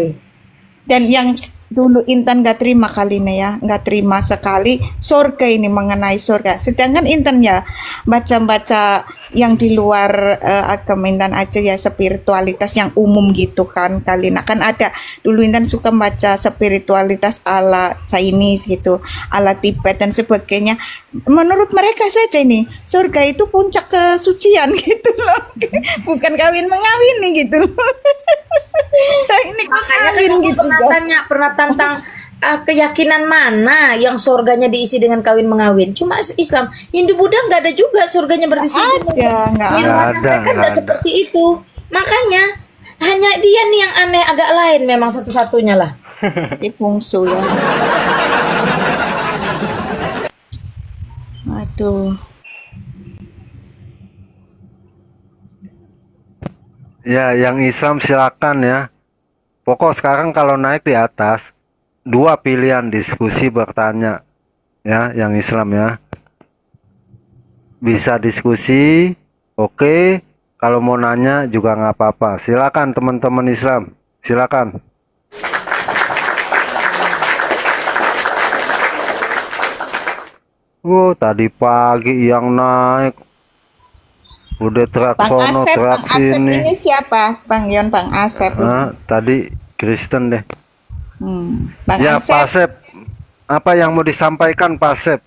Dan yang dulu Intan gak terima kali ini ya, gak terima sekali surga ini, mengenai surga. Sedangkan Intan ya baca-baca yang di luar agama Intan aja ya, spiritualitas yang umum gitu kan Kalina. Kan ada dulu Intan suka baca spiritualitas ala Chinese gitu, ala Tibet dan sebagainya. Menurut mereka saja ini surga itu puncak kesucian gitu loh. Bukan kawin mengawini gitu loh. Nah, ini makanya kan aku gitu pernah tantang keyakinan mana yang surganya diisi dengan kawin mengawin. Cuma Islam, Hindu, Buddha nggak ada juga surganya berisi nggak ada, kan nggak seperti itu. Makanya hanya dia nih yang aneh, agak lain memang satu-satunya lah. Di bungsu ya. Aduh. Ya, yang Islam silakan ya. Pokok sekarang kalau naik di atas, dua pilihan diskusi bertanya. Ya, yang Islam ya. Bisa diskusi, oke. Kalau mau nanya juga nggak apa-apa. Silakan teman-teman Islam, silakan. Tadi pagi yang naik udah terak sono, terak sini. Ini siapa? Bang Yon, Bang Asep. Tadi Kristen deh. Bang ya, Asep. Pak Asep, apa yang mau disampaikan Pak Asep?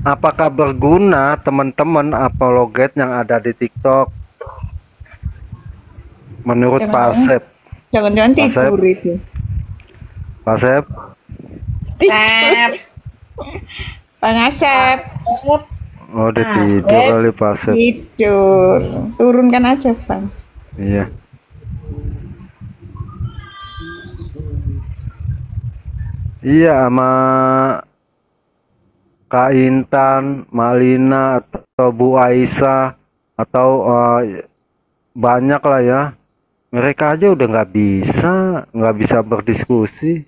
Apakah berguna teman-teman apologet yang ada di TikTok? Menurut Pak Asep. Jangan-jangan tidur itu. Pak Asep. Bang Asep. Oh, udah tidur kali Pak Asep. Tidur. Turunkan aja, Bang. Iya. Iya, sama Kak Intan, Malina, atau Bu Aisyah, atau banyak lah ya. Mereka aja udah nggak bisa berdiskusi.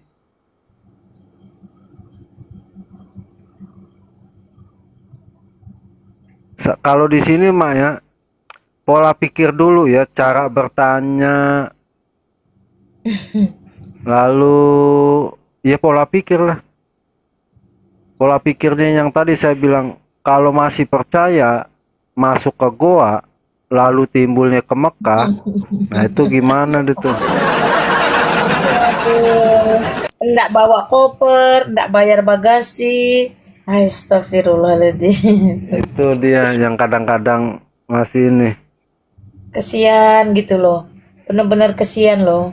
Kalau di sini mah ya, pola pikir dulu ya, cara bertanya, lalu ya pola pikir lah. Pola pikirnya yang tadi saya bilang, kalau masih percaya masuk ke goa lalu timbulnya ke Mekah, nah itu gimana itu? Nggak bawa koper, nggak bayar bagasi. Astagfirullahaladzim. Itu dia yang kadang-kadang masih ini. Kesian gitu loh. Bener-bener kesian loh.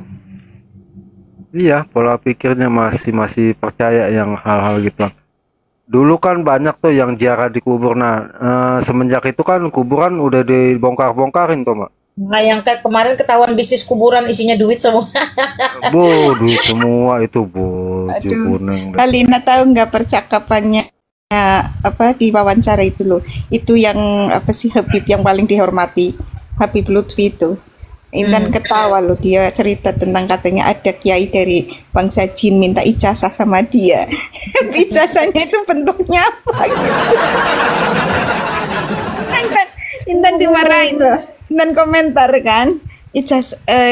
Iya, pola pikirnya masih percaya yang hal-hal gitu. Dulu kan banyak tuh yang ziarah di kubur. Nah, semenjak itu kan kuburan udah dibongkar-bongkarin tuh, Mak. Nah, yang kayak kemarin ketahuan bisnis kuburan isinya duit semua. Duit semua itu, baju Aduh, kuning. Alina tahu nggak percakapannya apa di wawancara itu loh? Itu yang apa sih Habib yang paling dihormati, Habib Lutfi itu. Intan ketawa loh, dia cerita tentang katanya ada kiai dari bangsa jin minta ijazah sama dia. Ijazahnya itu bentuknya apa gitu. Intan dimarahin loh. Intan komentar kan.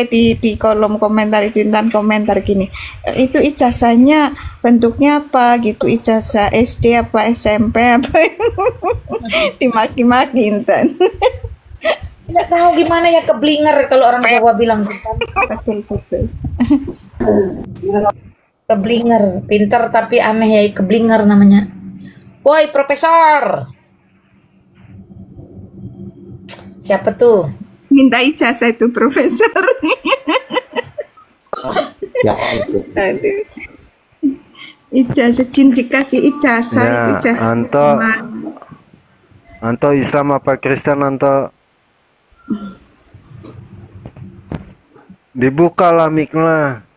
Di kolom komentar itu Intan komentar gini, itu ijazahnya bentuknya apa gitu, ijazah SD apa SMP apa. Dimaki-maki Intan. Nggak tahu gimana ya, keblinger kalau orang Jawa bilang. Betul. Keblinger, pinter tapi aneh ya, keblinger namanya. Woi profesor, siapa tuh? Minta ijazah itu profesor. Aduh. Ijazah jin dikasih ijazah Ya, itu ijazah. Anto Islam apa Kristen Anto? Dibuka lah mic-nya.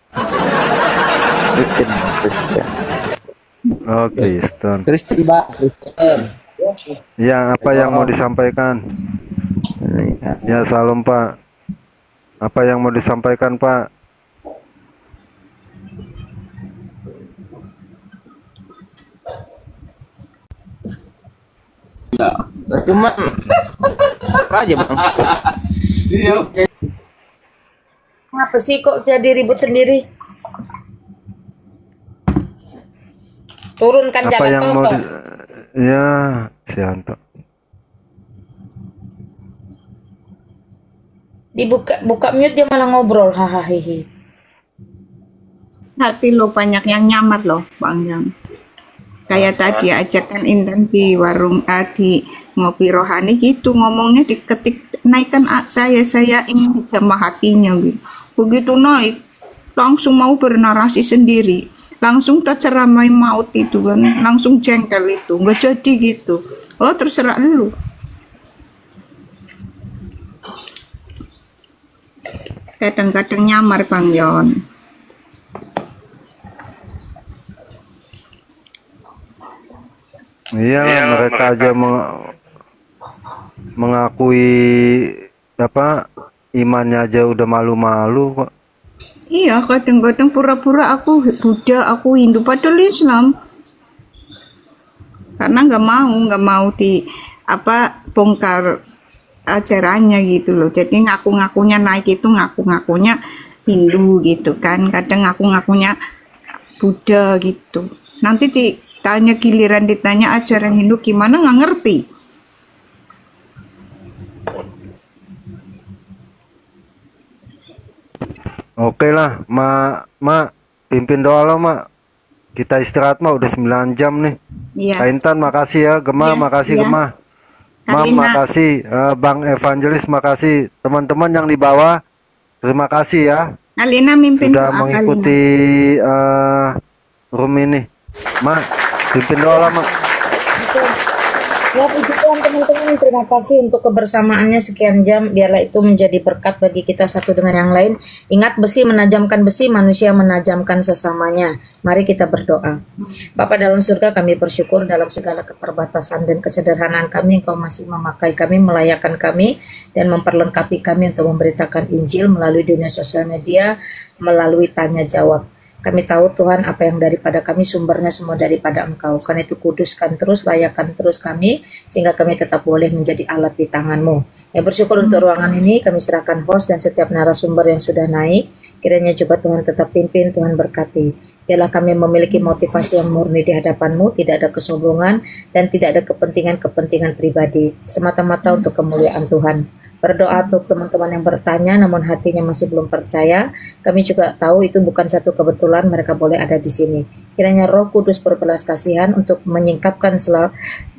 Oh, Kristen. Kristen, Pak. Kristen. Ya, apa yang mau disampaikan? Ya, salam Pak. Apa yang mau disampaikan Pak? Ya, cuma apa aja bang? Kenapa sih kok jadi ribut sendiri? Turunkan Apa jalan yang mau Toto. Ya, si Anto. Buka mute dia malah ngobrol, hahaha. Hati lo banyak yang nyamar loh Bang Yang. Kayak tadi ajakan Intan di warung di ngopi rohani gitu, ngomongnya diketik naikkan saya ingin jamah hatinya gitu. Begitu naik langsung mau bernarasi sendiri, langsung terceramai maut itu kan, langsung jengkel itu, nggak jadi gitu. Oh terserah lu. Kadang-kadang nyamar Bang Yon. Iya, mereka aja mengakui apa imannya aja udah malu-malu kok. Iya, kadang-kadang pura-pura aku Buddha, aku Hindu, padahal Islam. Karena nggak mau di apa bongkar ajarannya gitu loh. Jadi ngaku-ngakunya naik itu ngaku-ngakunya Hindu gitu kan. Kadang ngaku-ngakunya Buddha gitu. Nanti ditanya giliran ditanya ajaran Hindu gimana nggak ngerti. Oke lah, Mak, pimpin doa lo, Mak. Kita istirahat, Mak, udah 9 jam nih. Iya. Kak Intan, makasih ya. Gemah, Iya, makasih iya. Gemah. Mam, Kalina. makasih. Bang Evangelis, makasih. Teman-teman yang di bawah, terima kasih ya. Alina mimpin Sudah doa, mengikuti room ini. Mak, pimpin doa lah, Mak. Ya puji Tuhan teman-teman, terima kasih untuk kebersamaannya sekian jam. Biarlah itu menjadi berkat bagi kita satu dengan yang lain. Ingat, besi menajamkan besi, manusia menajamkan sesamanya. Mari kita berdoa. Bapa dalam surga, kami bersyukur dalam segala keterbatasan dan kesederhanaan kami, Engkau masih memakai kami, melayakkan kami, dan memperlengkapi kami untuk memberitakan Injil melalui dunia sosial media, melalui tanya jawab. Kami tahu Tuhan apa yang daripada kami sumbernya semua daripada Engkau. Karena itu kuduskan terus, layakkan terus kami sehingga kami tetap boleh menjadi alat di tangan-Mu. Yang bersyukur untuk ruangan ini kami serahkan host dan setiap narasumber yang sudah naik. Kiranya juga Tuhan tetap pimpin, Tuhan berkati. Biarlah kami memiliki motivasi yang murni di hadapan-Mu, tidak ada kesombongan dan tidak ada kepentingan-kepentingan pribadi, semata-mata untuk kemuliaan Tuhan. Berdoa untuk teman-teman yang bertanya namun hatinya masih belum percaya. Kami juga tahu itu bukan satu kebetulan mereka boleh ada di sini. Kiranya Roh Kudus berbelas kasihan untuk menyingkapkan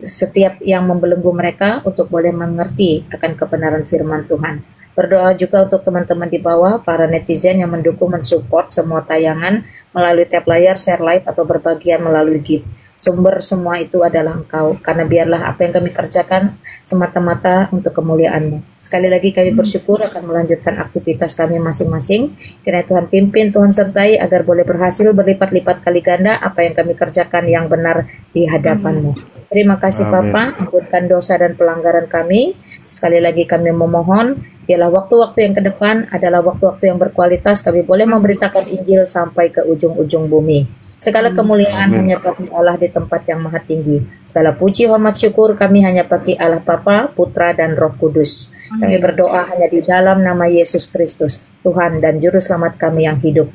setiap yang membelenggu mereka untuk boleh mengerti akan kebenaran firman Tuhan. Berdoa juga untuk teman-teman di bawah, para netizen yang mendukung, mensupport semua tayangan melalui tap layar, share live, atau berbagian melalui gift. Sumber semua itu adalah Engkau, karena biarlah apa yang kami kerjakan semata-mata untuk kemuliaan-Mu. Sekali lagi kami bersyukur akan melanjutkan aktivitas kami masing-masing. Kiranya Tuhan pimpin, Tuhan sertai agar boleh berhasil berlipat-lipat kali ganda apa yang kami kerjakan yang benar di hadapan-Mu. Terima kasih Bapa, ampunkan dosa dan pelanggaran kami. Sekali lagi kami memohon, biarlah waktu-waktu yang ke depan adalah waktu-waktu yang berkualitas, kami boleh memberitakan Injil sampai ke ujung-ujung bumi. Segala kemuliaan hanya bagi Allah di tempat yang maha tinggi. Segala puji, hormat, syukur kami hanya bagi Allah Bapa, Putra, dan Roh Kudus. Kami berdoa hanya di dalam nama Yesus Kristus, Tuhan dan Juru Selamat kami yang hidup.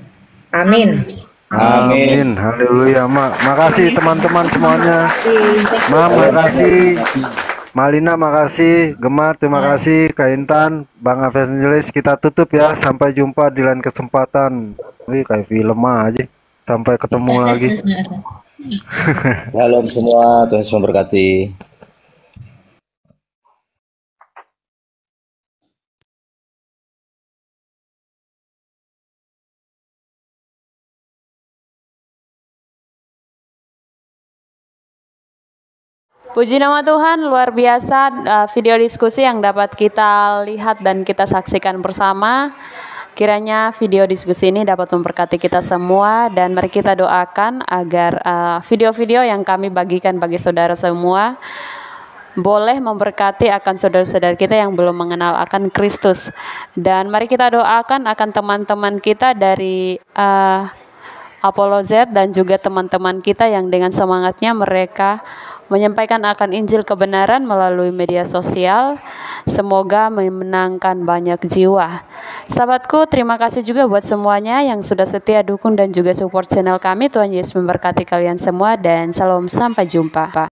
Amin. Amin. Haleluya, Mak. Makasih teman-teman semuanya. Mak, makasih. Malina, makasih. Gemar, terima kasih. Kak Intan, Bang Evangelis, kita tutup ya. Sampai jumpa di lain kesempatan. Wih, kayak film aja. Sampai ketemu lagi. Shalom semua, Tuhan Yesus memberkati. Puji nama Tuhan, luar biasa video diskusi yang dapat kita lihat dan kita saksikan bersama. Kiranya video diskusi ini dapat memberkati kita semua, dan mari kita doakan agar video-video yang kami bagikan bagi saudara semua boleh memberkati akan saudara-saudara kita yang belum mengenal akan Kristus. Dan mari kita doakan akan teman-teman kita dari Apollo Z dan juga teman-teman kita yang dengan semangatnya mereka menyampaikan akan Injil kebenaran melalui media sosial. Semoga memenangkan banyak jiwa. Sahabatku, terima kasih juga buat semuanya yang sudah setia dukung dan juga support channel kami. Tuhan Yesus memberkati kalian semua dan salam, sampai jumpa.